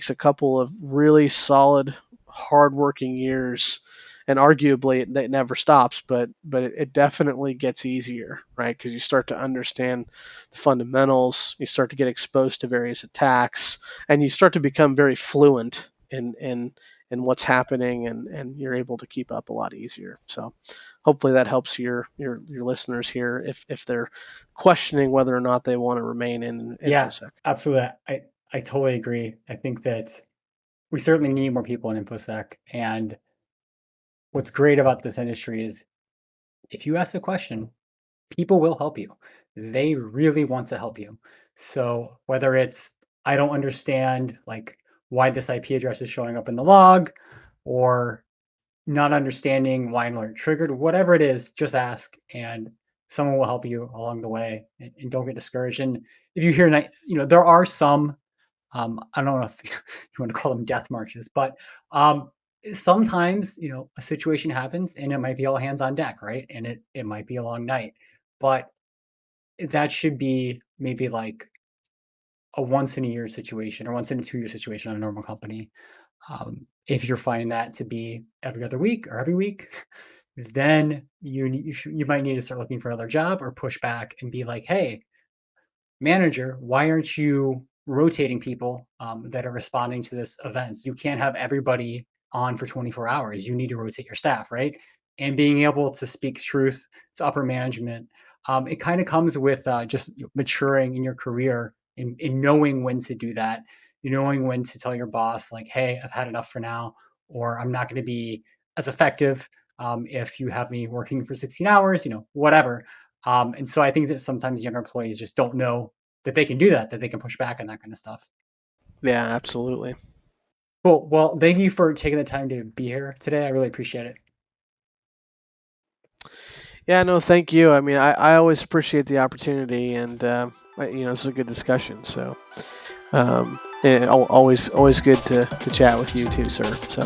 a couple of really solid, hardworking years, and arguably it never stops. But it definitely gets easier, right? Because you start to understand the fundamentals, you start to get exposed to various attacks, and you start to become very fluent in what's happening, and you're able to keep up a lot easier. So hopefully that helps your listeners here if they're questioning whether or not they want to remain in
Yeah,
infosec.
absolutely. I totally agree. I think that we certainly need more people in InfoSec. And what's great about this industry is if you ask the question, people will help you. They really want to help you. So whether it's I don't understand like why this IP address is showing up in the log, or not understanding why an alert triggered, whatever it is, just ask and someone will help you along the way, and don't get discouraged. And if you hear, there are some, I don't know if you want to call them death marches, but um, sometimes, a situation happens and it might be all hands on deck, right? And it might be a long night, but that should be maybe like a once in a year situation or once in a 2 year situation on a normal company. If you're finding that to be every other week or every week, then you might need to start looking for another job or push back and be like, hey, manager, why aren't you rotating people that are responding to this events? You can't have everybody on for 24 hours. You need to rotate your staff, right? And being able to speak truth to upper management, it kind of comes with just maturing in your career and knowing when to do that, knowing when to tell your boss, like, hey, I've had enough for now, or I'm not going to be as effective if you have me working for 16 hours, whatever. And so I think that sometimes younger employees just don't know that they can do that they can push back on that kind of stuff.
Yeah, absolutely.
Cool. Well, thank you for taking the time to be here today. I really appreciate it.
Yeah, no, thank you. I mean, I always appreciate the opportunity, and it's a good discussion. So, always good to chat with you too, sir. So,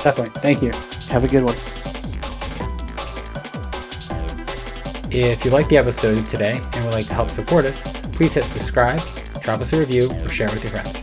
Definitely. Thank you.
have a good one.
If you liked the episode today and would like to help support us, please hit subscribe, drop us a review, or share it with your friends.